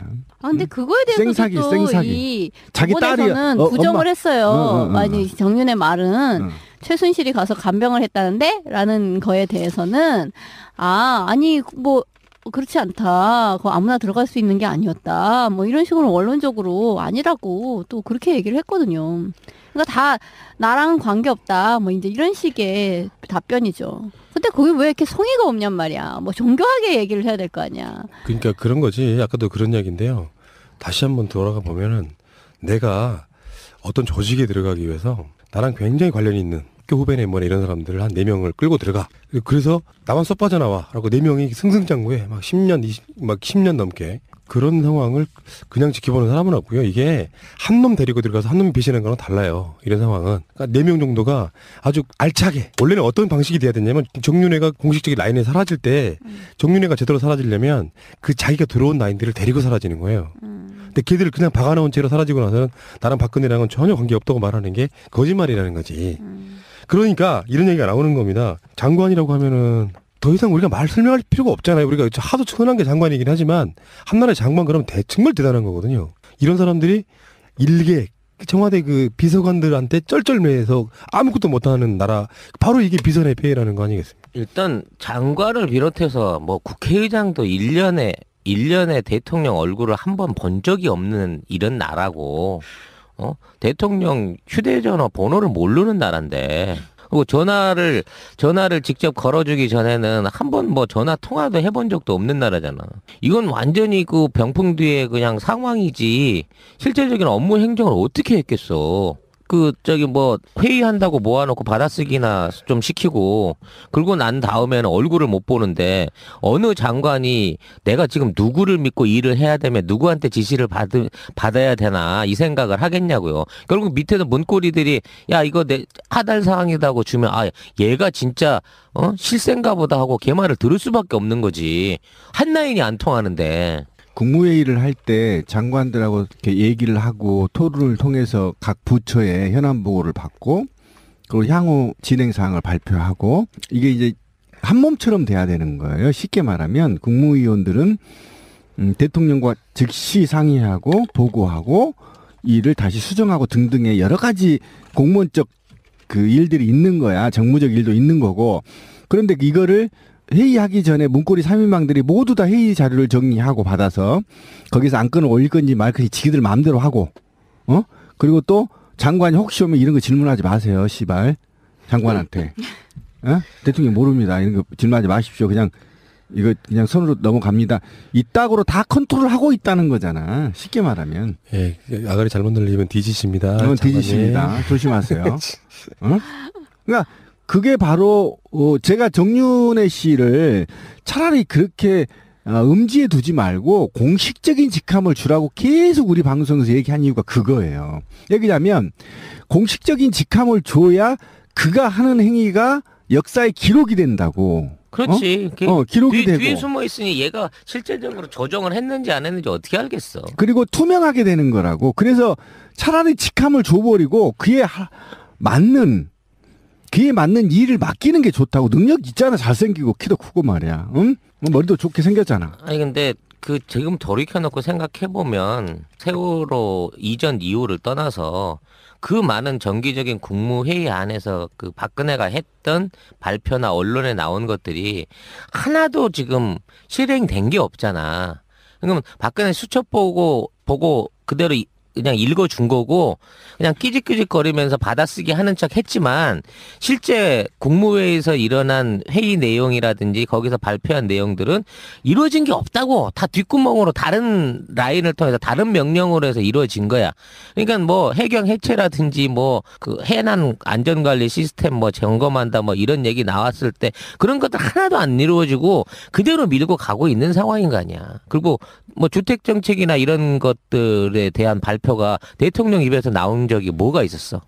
근데 그거에 대해서도 생사기, 또 생사기. 이 자기 딸이 법원에서는 부정을 엄마. 했어요. 아니 정윤의 말은 응. 최순실이 가서 간병을 했다는데? 라는 거에 대해서는 아니 뭐 그렇지 않다. 그거 아무나 들어갈 수 있는 게 아니었다. 뭐 이런 식으로 원론적으로 아니라고 또 그렇게 얘기를 했거든요. 그러니까 다 나랑 관계없다. 뭐 이제 이런 식의 답변이죠. 근데 그게 왜 이렇게 성의가 없냔 말이야. 뭐 정교하게 얘기를 해야 될 거 아니야. 그러니까 그런 거지. 아까도 그런 이야기인데요. 다시 한번 돌아가 보면은 내가 어떤 조직에 들어가기 위해서 나랑 굉장히 관련이 있는 학교 후배네 뭐네 이런 사람들을 한 4명을 끌고 들어가. 그래서 나만 쏙 빠져나와. 라고 4명이 승승장구해. 막 10년 넘게. 그런 상황을 그냥 지켜보는 사람은 없고요. 이게 한 놈 데리고 들어가서 한 놈이 배신하는 거랑 달라요. 이런 상황은. 그러니까 4명 정도가 아주 알차게. 원래는 어떤 방식이 돼야 되냐면 정윤회가 공식적인 라인에 사라질 때 정윤회가 제대로 사라지려면 그 자기가 들어온 라인들을 데리고 사라지는 거예요. 근데 걔들을 그냥 박아놓은 채로 사라지고 나서는 나랑 박근혜랑은 전혀 관계없다고 말하는 게 거짓말이라는 거지. 그러니까 이런 얘기가 나오는 겁니다. 장관이라고 하면은 더 이상 우리가 말 설명할 필요가 없잖아요. 우리가 하도 흔한 게 장관이긴 하지만 한나라의 장관 그러면 정말 대단한 거거든요. 이런 사람들이 일개 청와대 그 비서관들한테 쩔쩔매서 아무것도 못하는 나라 바로 이게 비선의 폐해라는 거 아니겠습니까? 일단 장관을 비롯해서 뭐 국회의장도 1년에 대통령 얼굴을 한 번 본 적이 없는 이런 나라고 대통령 휴대전화 번호를 모르는 나라인데 그리고 전화를 직접 걸어주기 전에는 한 번 뭐 전화 통화도 해본 적도 없는 나라잖아. 이건 완전히 그 병풍 뒤에 그냥 상황이지 실제적인 업무 행정을 어떻게 했겠어. 뭐 회의한다고 모아놓고 받아쓰기나 좀 시키고 그러고 난 다음에는 얼굴을 못 보는데 어느 장관이 내가 지금 누구를 믿고 일을 해야 되면 누구한테 지시를 받아야 되나 이 생각을 하겠냐고요. 결국 밑에서 문고리들이 야 이거 내 하달 사항이다고 주면 얘가 진짜 실세인가 보다 하고 걔 말을 들을 수밖에 없는 거지. 한 라인이 안 통하는데. 국무회의를 할 때 장관들하고 이렇게 얘기를 하고 토론을 통해서 각 부처의 현안 보고를 받고 그리고 향후 진행 사항을 발표하고 이게 이제 한 몸처럼 돼야 되는 거예요. 쉽게 말하면 국무위원들은 대통령과 즉시 상의하고 보고하고 일을 다시 수정하고 등등의 여러 가지 공무원적 그 일들이 있는 거야. 정무적 일도 있는 거고. 그런데 이거를 회의하기 전에 문고리 3인방들이 모두 다 회의 자료를 정리하고 받아서 거기서 안건을 올릴 건지 말 건지 지기들 마음대로 하고 그리고 또 장관이 혹시 오면 이런 거 질문하지 마세요. 씨발 장관한테 대통령 모릅니다. 이런 거 질문하지 마십시오. 그냥 이거 그냥 손으로 넘어갑니다. 이따구로 다 컨트롤하고 있다는 거잖아. 쉽게 말하면. 예, 아가리 잘못 늘리면 뒤지십니다. 뒤지십니다. 조심하세요. 그러니까 그게 바로 제가 정윤회 씨를 차라리 그렇게 음지에 두지 말고 공식적인 직함을 주라고 계속 우리 방송에서 얘기한 이유가 그거예요. 얘기하면 공식적인 직함을 줘야 그가 하는 행위가 역사의 기록이 된다고. 그렇지. 기록이 되고. 뒤에 숨어 있으니 얘가 실제적으로 조정을 했는지 안 했는지 어떻게 알겠어. 그리고 투명하게 되는 거라고. 그래서 차라리 직함을 줘버리고 그에 맞는 일을 맡기는 게 좋다고. 능력 있잖아. 잘생기고 키도 크고 말이야. 응? 머리도 좋게 생겼잖아. 아니 근데 지금 돌이켜놓고 생각해보면 세월호 이전 이후를 떠나서 그 많은 정기적인 국무회의 안에서 그 박근혜가 했던 발표나 언론에 나온 것들이 하나도 지금 실행된 게 없잖아. 그러면 박근혜 수첩 보고 그대로 그냥 읽어준 거고 그냥 끼직끼직거리면서 받아쓰기 하는 척 했지만 실제 국무회의에서 일어난 회의 내용이라든지 거기서 발표한 내용들은 이루어진 게 없다고. 다 뒷구멍으로 다른 라인을 통해서 다른 명령으로 해서 이루어진 거야. 그러니까 뭐 해경 해체라든지 뭐 그 해난 안전관리 시스템 뭐 점검한다 뭐 이런 얘기 나왔을 때 그런 것들 하나도 안 이루어지고 그대로 밀고 가고 있는 상황인 거 아니야. 그리고 뭐 주택정책이나 이런 것들에 대한 발표가 대통령 입에서 나온 적이 뭐가 있었어?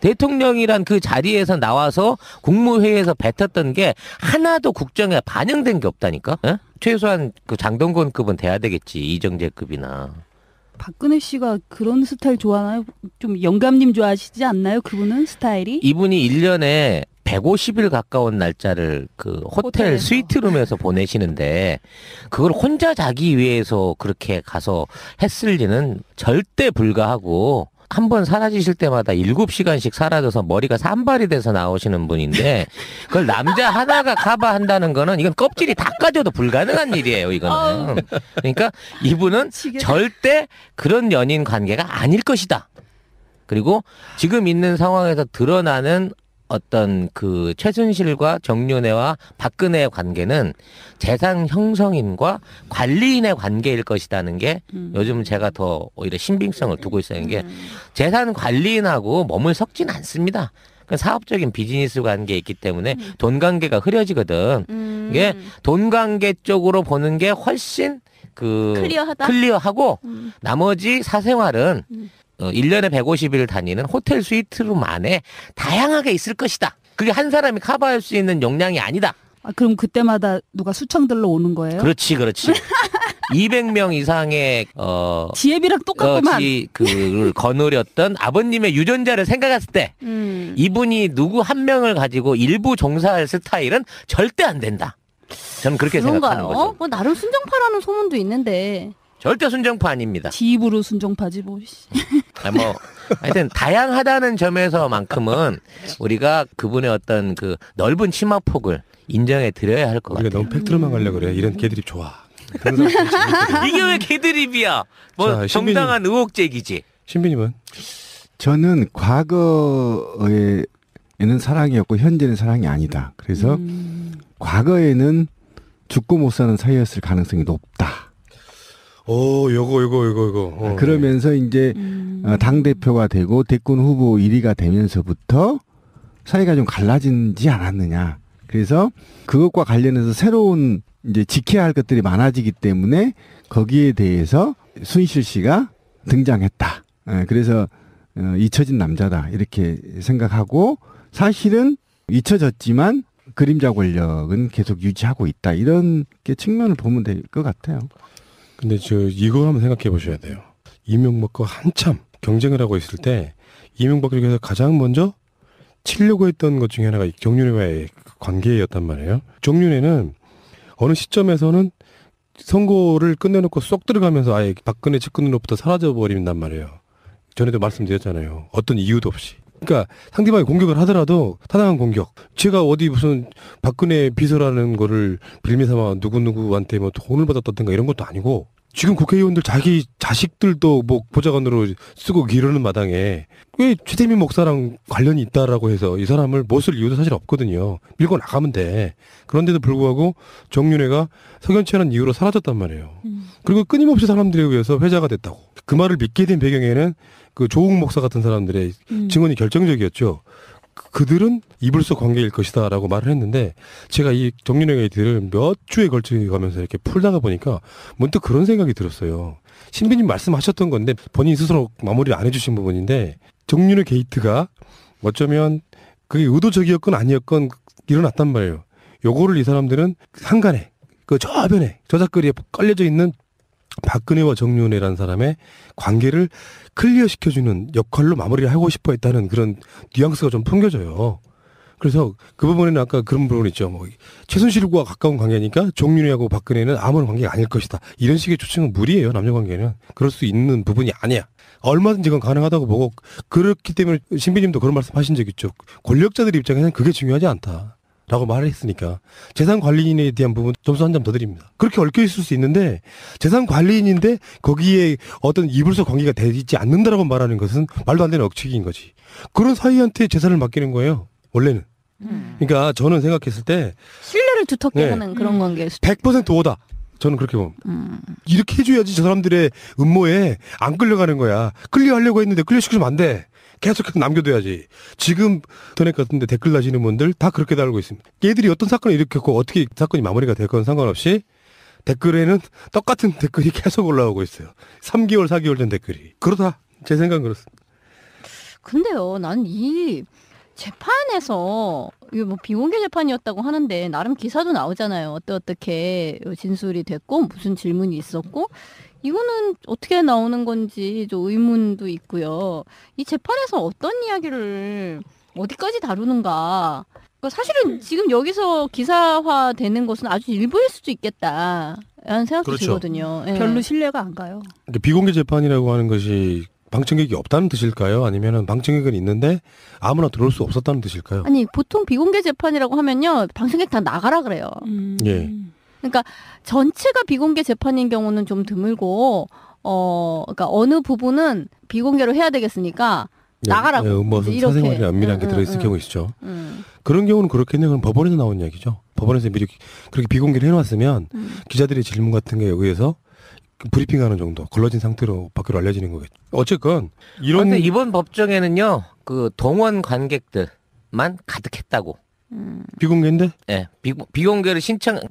대통령이란 그 자리에서 나와서 국무회의에서 뱉었던 게 하나도 국정에 반영된 게 없다니까? 에? 최소한 그 장동건급은 돼야 되겠지. 이정재급이나. 박근혜 씨가 그런 스타일 좋아하나요? 좀 영감님 좋아하시지 않나요? 그분은 스타일이? 이분이 1년에 150일 가까운 날짜를 그 호텔 호텔에서. 스위트룸에서 보내시는데 그걸 혼자 자기 위해서 그렇게 가서 했을 리는 절대 불가하고 한 번 사라지실 때마다 7시간씩 사라져서 머리가 산발이 돼서 나오시는 분인데 그걸 남자 하나가 커버한다는 거는 이건 껍질이 다 까져도 불가능한 일이에요, 이거는. 그러니까 이분은 절대 그런 연인 관계가 아닐 것이다. 그리고 지금 있는 상황에서 드러나는 어떤 그 최순실과 정윤회와 박근혜의 관계는 재산 형성인과 관리인의 관계일 것이라는 게 요즘 제가 더 오히려 신빙성을 두고 있어요. 이게 재산 관리인하고 몸을 섞진 않습니다. 그 사업적인 비즈니스 관계에 있기 때문에 돈 관계가 흐려지거든. 이게 돈 관계 쪽으로 보는 게 훨씬 그 클리어하고 나머지 사생활은 1년에 150일 다니는 호텔 스위트룸 안에 다양하게 있을 것이다. 그게 한 사람이 커버할 수 있는 용량이 아니다. 아, 그럼 그때마다 누가 수청들로 오는 거예요? 그렇지. 200명 이상의 지혜비랑 똑같구만. 그를 거느렸던 아버님의 유전자를 생각했을 때 이분이 누구 한 명을 가지고 일부 종사할 스타일은 절대 안 된다. 저는 그렇게 생각하는 거죠. 뭐 나름 순정파라는 소문도 있는데. 절대 순정파 아닙니다. 지 입으로 순정파지 뭐. 뭐 하여튼 다양하다는 점에서만큼은 우리가 그분의 어떤 그 넓은 치마폭을 인정해 드려야 할 것 같아요. 우리가 너무 팩트로만 가려고 그래. 이런 개드립 좋아. 그런 사람 재밌거든. 이게 왜 개드립이야? 뭐 자, 정당한 의혹 제기지. 신비님은? 저는 과거에는 사랑이었고 현재는 사랑이 아니다. 그래서 과거에는 죽고 못 사는 사이였을 가능성이 높다. 요거. 그러면서 이제 당대표가 되고 대권 후보 1위가 되면서부터 사이가 좀 갈라지지 않았느냐. 그래서 그것과 관련해서 새로운 이제 지켜야 할 것들이 많아지기 때문에 거기에 대해서 순실 씨가 등장했다. 그래서 잊혀진 남자다. 이렇게 생각하고 사실은 잊혀졌지만 그림자 권력은 계속 유지하고 있다. 이런 게 측면을 보면 될 것 같아요. 근데 이거 한번 생각해 보셔야 돼요. 이명박과 한참 경쟁을 하고 있을 때 이명박 쪽에서 가장 먼저 치려고 했던 것 중에 하나가 정윤회와의 관계였단 말이에요. 정윤회는 어느 시점에서는 선거를 끝내놓고 쏙 들어가면서 아예 박근혜 측근으로부터 사라져버린단 말이에요. 전에도 말씀드렸잖아요. 어떤 이유도 없이. 그러니까 상대방이 공격을 하더라도 타당한 공격. 제가 어디 무슨 박근혜 비서라는 거를 빌미삼아 누구누구한테 뭐 돈을 받았다든가 이런 것도 아니고 지금 국회의원들 자기 자식들도 뭐 보좌관으로 쓰고 이러는 마당에 왜 최대민 목사랑 관련이 있다라고 해서 이 사람을 못 쓸 이유도 사실 없거든요. 밀고 나가면 돼. 그런데도 불구하고 정윤회가 석연치 않은 이유로 사라졌단 말이에요. 그리고 끊임없이 사람들에 의해서 회자가 됐다고. 그 말을 믿게 된 배경에는 그 조국 목사 같은 사람들의 증언이 결정적이었죠. 그들은 이불소 관계일 것이다라고 말을 했는데 제가 이 정윤회 얘기들을 몇 주에 걸쳐 가면서 이렇게 풀다가 보니까 문득 그런 생각이 들었어요. 신비님 말씀하셨던 건데 본인 스스로 마무리를 안 해주신 부분인데 정윤회 게이트가 어쩌면 그게 의도적이었건 아니었건 일어났단 말이에요. 요거를 이 사람들은 한간에 그 저변에 저작거리에 깔려져 있는 박근혜와 정윤회라는 사람의 관계를 클리어시켜주는 역할로 마무리를 하고 싶어 했다는 그런 뉘앙스가 좀 풍겨져요. 그래서 그 부분에는 아까 그런 부분 있죠. 뭐 최순실과 가까운 관계니까 정윤회하고 박근혜는 아무런 관계가 아닐 것이다. 이런 식의 추측은 무리예요. 남녀 관계는. 그럴 수 있는 부분이 아니야. 얼마든지 그건 가능하다고 보고 그렇기 때문에 신비님도 그런 말씀 하신 적 있죠. 권력자들 입장에서는 그게 중요하지 않다. 라고 말을 했으니까 재산 관리인에 대한 부분 점수 한 점 더 드립니다. 그렇게 얽혀 있을 수 있는데 재산 관리인인데 거기에 어떤 이불소 관계가 되지 않는다라고 말하는 것은 말도 안 되는 억측인 거지. 그런 사이한테 재산을 맡기는 거예요. 원래는. 그러니까 저는 생각했을 때 신뢰를 두텁게 네. 하는 그런 관계일 수도 100% 오다. 저는 그렇게 봅니다. 이렇게 해줘야지 저 사람들의 음모에 안 끌려가는 거야. 클리어하려고 했는데 클리어시키면 안 돼. 계속해서 남겨둬야지. 지금 인터넷 같은데 댓글 다시는 분들 다 그렇게 달고 있습니다. 얘들이 어떤 사건을 일으켰고 어떻게 사건이 마무리가 됐건 상관없이 댓글에는 똑같은 댓글이 계속 올라오고 있어요. 3개월, 4개월 전 댓글이. 그러다 제 생각은 그렇습니다. 근데요, 난 이 재판에서 이게 뭐 비공개 재판이었다고 하는데 나름 기사도 나오잖아요. 어떻게 진술이 됐고 무슨 질문이 있었고 이거는 어떻게 나오는 건지 좀 의문도 있고요. 이 재판에서 어떤 이야기를 어디까지 다루는가 그러니까 사실은 지금 여기서 기사화되는 것은 아주 일부일 수도 있겠다라는 생각도 그렇죠. 들거든요. 예. 별로 신뢰가 안 가요. 그러니까 비공개 재판이라고 하는 것이 방청객이 없다는 뜻일까요? 아니면 방청객은 있는데 아무나 들어올 수 없었다는 뜻일까요? 아니 보통 비공개 재판이라고 하면요 방청객 다 나가라 그래요. 예. 그러니까 전체가 비공개 재판인 경우는 좀 드물고 그러니까 어느 부분은 비공개로 해야 되겠으니까 나가라고. 예, 뭐 이렇게. 사생활이 안밀한 게 응, 들어있을 응, 경우 있죠. 응. 그런 경우는 그렇겠네요. 그건 법원에서 나온 이야기죠. 법원에서 미리 그렇게 비공개를 해놨으면 기자들의 질문 같은 거에 의해서 브리핑하는 정도 걸러진 상태로 밖으로 알려지는 거겠죠. 어쨌건 이런 그런데 이번 법정에는요, 그 동원 관객들만 가득했다고. 비공개인데 예, 비공개를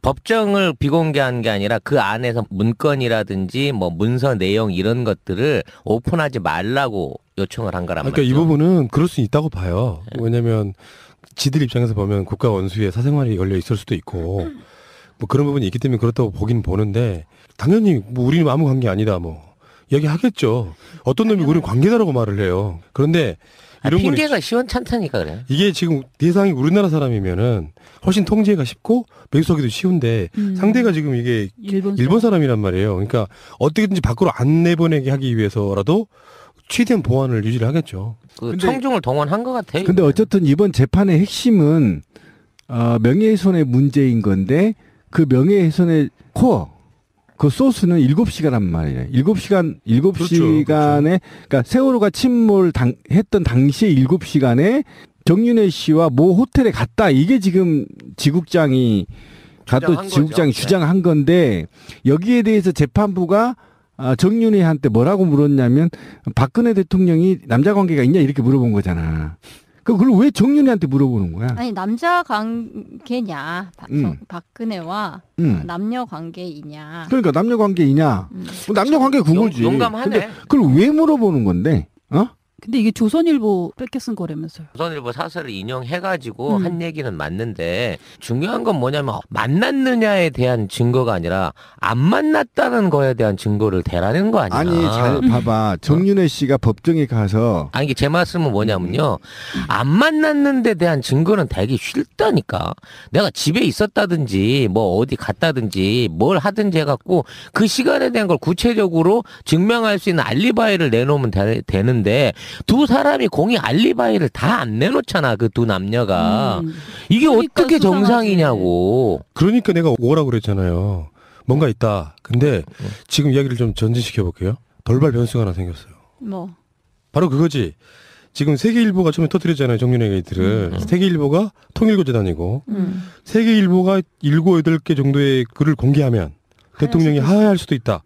법정을 비공개한 게 아니라 그 안에서 문건이라든지 뭐 문서 내용 이런 것들을 오픈하지 말라고 요청을 한 거란 그러니까 말이죠. 이 부분은 그럴 수 있다고 봐요. 왜냐하면 지들 입장에서 보면 국가 원수에 사생활이 걸려 있을 수도 있고 뭐 그런 부분이 있기 때문에 그렇다고 보긴 보는데 당연히 뭐 우리는 아무 관계 아니다 뭐 이야기하겠죠. 어떤 놈이 우리는 관계다라고 말을 해요. 그런데 이런 건 핑계가 시원찮다니까 그래요. 이게 지금 대상이 우리나라 사람이면은 훨씬 통제가 쉽고 매수하기도 쉬운데 상대가 지금 이게 일본 사람이란 말이에요. 그러니까 어떻게든지 밖으로 안 내보내게 하기 위해서라도 최대한 보안을 유지를 하겠죠. 그 근데- 청중을 동원한 것 같아요. 근데 어쨌든 이번 재판의 핵심은 명예훼손의 문제인 건데 그 명예훼손의 코어 그 소스는 7시간란 말이에요. 7시간에 그렇죠. 그러니까 세월호가 했던 당시에 7시간에 정윤회 씨와 모 호텔에 갔다. 이게 지금 지국장이 주장한 거죠. 주장한 건데 여기에 대해서 재판부가 정윤회한테 뭐라고 물었냐면 박근혜 대통령이 남자 관계가 있냐 이렇게 물어본 거잖아. 그걸 왜 정윤회한테 물어보는 거야? 아니 남자 관계냐 박근혜와 남녀 관계이냐. 그러니까 남녀 관계이냐? 남녀 관계 그거지. 용감하네. 근데 그걸 왜 물어보는 건데? 근데 이게 조선일보 뺏겨 쓴 거라면서요. 조선일보 사설을 인용해가지고 한 얘기는 맞는데 중요한 건 뭐냐면 만났느냐에 대한 증거가 아니라 안 만났다는 거에 대한 증거를 대라는 거 아니야. 아니 잘 봐봐. 정윤회 씨가 법정에 가서 아니 이게 제 말씀은 뭐냐면요. 안 만났는 데 대한 증거는 되게 쉽다니까. 내가 집에 있었다든지 뭐 어디 갔다든지 뭘 하든지 해갖고 그 시간에 대한 걸 구체적으로 증명할 수 있는 알리바이를 내놓으면 되는데 두 사람이 공이 알리바이를 다 안 내놓잖아. 그 두 남녀가. 이게 그러니까 어떻게 수상하지. 정상이냐고. 그러니까 내가 오라고 그랬잖아요. 뭔가 있다. 근데 지금 이야기를 좀 전진시켜 볼게요. 돌발 변수가 하나 생겼어요. 뭐 바로 그거지. 지금 세계일보가 처음에 터뜨렸잖아요. 정윤회 게이트를. 세계일보가 통일교재단이고 세계일보가 7, 8개 정도의 글을 공개하면 대통령이 하야할 수도 있다.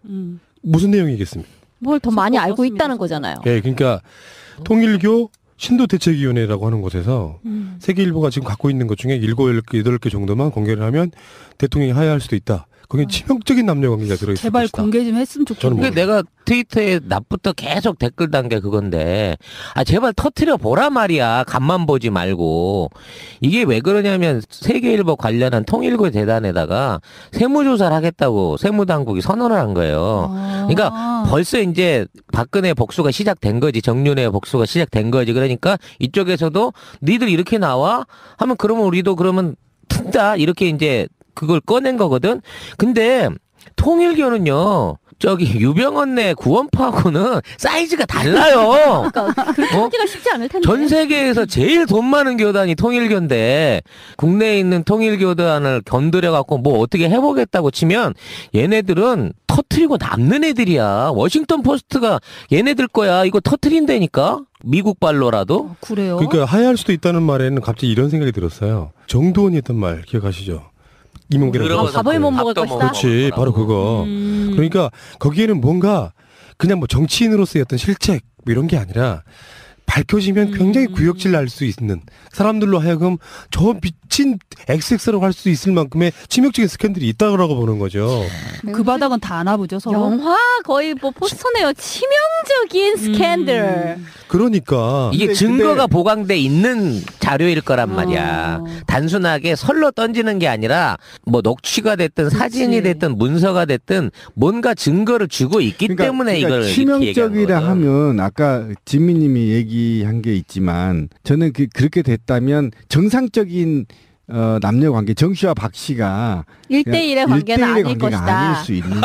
무슨 내용이겠습니까? 뭘 더 많이 알고 그렇습니다. 있다는 거잖아요. 예, 그러니까 통일교 신도대책위원회라고 하는 곳에서 세계일보가 지금 갖고 있는 것 중에 7, 8개 정도만 공개를 하면 대통령이 하야할 수도 있다. 거기에 치명적인 남녀관계가 들어있을 제발 것이다. 공개 좀 했으면 좋겠네. 저는 그게 내가 트위터에 낮부터 계속 댓글 단 게 그건데 제발 터트려 보라 말이야. 간만 보지 말고. 이게 왜 그러냐면 세계일보 관련한 통일교 재단에다가 세무조사를 하겠다고 세무당국이 선언을 한 거예요. 그러니까 벌써 이제 박근혜 복수가 시작된 거지. 정윤회 복수가 시작된 거지. 그러니까 이쪽에서도 니들 이렇게 나와? 하면 그러면 우리도 그러면 튼다. 이렇게 이제 그걸 꺼낸 거거든. 근데 통일교는요. 저기 유병언네 구원파하고는 사이즈가 달라요. 그러니까 그렇게 하기가 쉽지 않을 텐데. 전 세계에서 제일 돈 많은 교단이 통일교인데 국내에 있는 통일교단을 건드려 갖고 뭐 어떻게 해보겠다고 치면 얘네들은 터트리고 남는 애들이야. 워싱턴 포스트가 얘네들 거야. 이거 터트린다니까. 미국 발로라도. 그래요? 그러니까 하야할 수도 있다는 말에는 갑자기 이런 생각이 들었어요. 정두원이 했던 말 기억하시죠? 이몽개랑 들어가서 밥을 못 먹을 밥도 것이다? 그렇지, 바로 그거. 그러니까 거기에는 뭔가 그냥 뭐 정치인으로서의 어떤 실책 뭐 이런 게 아니라 밝혀지면 굉장히 구역질 날 수 있는 사람들로 하여금 저 미친 XX라고 할 수 있을 만큼의 치명적인 스캔들이 있다고 보는 거죠. 그 바닥은 다 아나 보죠 서로. 영화 거의 뭐 포스터네요. 치명적인 스캔들. 그러니까 이게 근데- 증거가 근데- 보강돼 있는 자료일 거란 말이야. 단순하게 설로 던지는 게 아니라 뭐 녹취가 됐든 사진이 됐든 문서가 됐든 뭔가 증거를 주고 있기 때문에 이걸 이렇게 얘기하는 치명적이라 거죠. 하면 아까 진미님이 얘기한 게 있지만 저는 그렇게 됐다면 정상적인 남녀 관계 정 씨와 박 씨가 1대1의 관계는 1대1의 아닐 관계가 것이다. 아닐 수 있는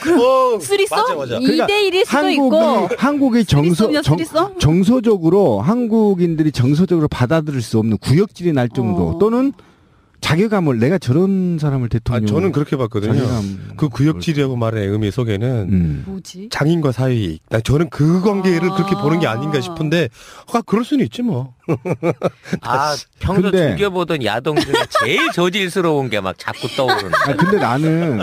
그럼 쓰리썸? 맞아. 2대1일 수도 있고. 한국이 쓰리썸이야, 쓰리썸? 정서적으로 한국인들이 정서적으로 받아들일 수 없는 구역질이 날 정도 또는 자괴감을 내가 저런 사람을 대통령 저는 그렇게 봤거든요. 자괴감 그 구역질이라고 말의 의미 속에는 뭐지? 장인과 사위. 저는 그 관계를 그렇게 보는 게 아닌가 싶은데, 그럴 수는 있지 뭐. 아, 평소 근데- 즐겨보던 야동 중에 제일 저질스러운 게 막 자꾸 떠오르는. 근데 나는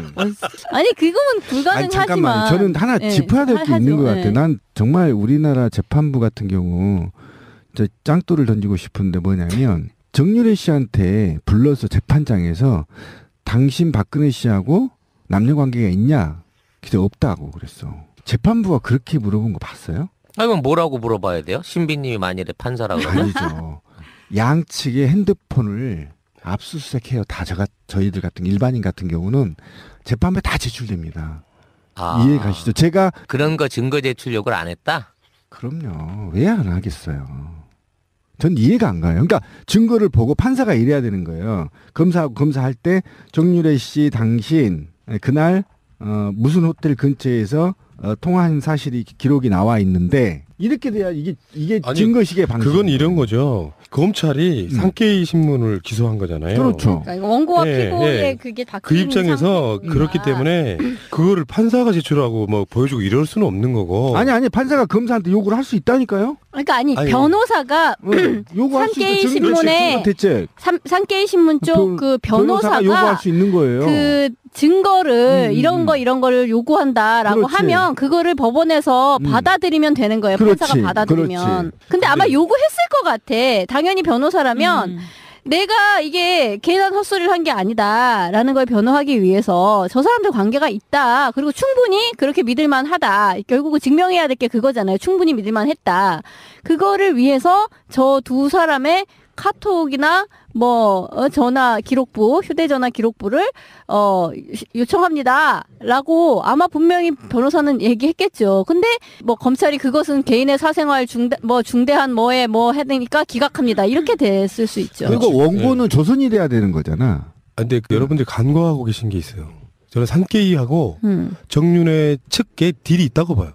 아니 그거는 아니 불가능하지만. 잠깐만 저는 하나 예, 짚어야 될 게 하죠. 있는 것 같아. 예. 난 정말 우리나라 재판부 같은 경우 저 짱돌을 던지고 싶은데 뭐냐면 정유래 씨한테 불러서 재판장에서 당신 박근혜 씨하고 남녀 관계가 있냐? 그래서 없다고 그랬어. 재판부가 그렇게 물어본 거 봤어요? 그럼 뭐라고 물어봐야 돼요? 신비님이 만일에 판사라고 그러면? 아니죠. 양측의 핸드폰을 압수수색해요. 다 저희들 같은 일반인 같은 경우는 재판부에 다 제출됩니다. 아, 이해 가시죠? 제가 그런 거 증거 제출 요구를 안 했다? 그럼요. 왜 안 하겠어요? 전 이해가 안 가요. 그러니까 증거를 보고 판사가 이래야 되는 거예요. 검사할 때 정유래 씨 당신 그날 무슨 호텔 근처에서 통화한 사실이 기록이 나와 있는데 이렇게 돼야 이게 아니, 증거식의 방식. 그건 이런 거죠. 검찰이 상케이 신문을 기소한 거잖아요. 그렇죠. 그러니까 이거 원고와 예, 피고의 예. 그게 다 그 입장에서 상태구나. 그렇기 때문에 그거를 판사가 제출하고 뭐 보여주고 이럴 수는 없는 거고. 아니 판사가 검사한테 요구를 할 수 있다니까요. 그러니까 아니 아니, 변호사가 요구할 수 상케이 있다. 신문에 대책. 상케이 신문 쪽 그 변호사가 요구할 변호사가 수 있는 거예요. 그 증거를 이런 거를 요구한다라고 그렇지. 하면 그거를 법원에서 받아들이면 되는 거예요. 그렇지. 판사가 받아들이면. 그렇지. 근데 아마 요구했을 것 같아. 당연히 변호사라면 음. 내가 이게 괜한 헛소리를 한 게 아니다라는 걸 변호하기 위해서 저 사람들 관계가 있다. 그리고 충분히 그렇게 믿을만하다. 결국은 증명해야 될 게 그거잖아요. 충분히 믿을만했다. 그거를 위해서 저 두 사람의 카톡이나 뭐 전화 기록부, 휴대전화 기록부를 요청합니다라고 아마 분명히 변호사는 얘기했겠죠. 근데 뭐 검찰이 그것은 개인의 사생활 중대한 뭐에 뭐 해되니까 기각합니다. 이렇게 됐을 수 있죠. 그리고 원고는 조선이 돼야 되는 거잖아. 근데 여러분들이 간과하고 계신 게 있어요. 저는 상케이하고 음. 정윤회 측에 딜이 있다고 봐요.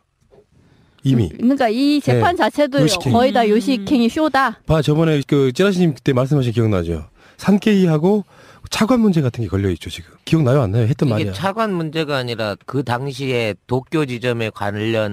이미. 그러니까 이 재판 자체도 요식행위. 거의 다 요식행위 쇼다. 저번에 찌라시님 그때 말씀하신 기억나죠? 상케이하고 차관 문제 같은 게 걸려 있죠 지금. 기억나요 안 나요? 했던 이게 말이야. 차관 문제가 아니라 그 당시에 도쿄 지점에 관련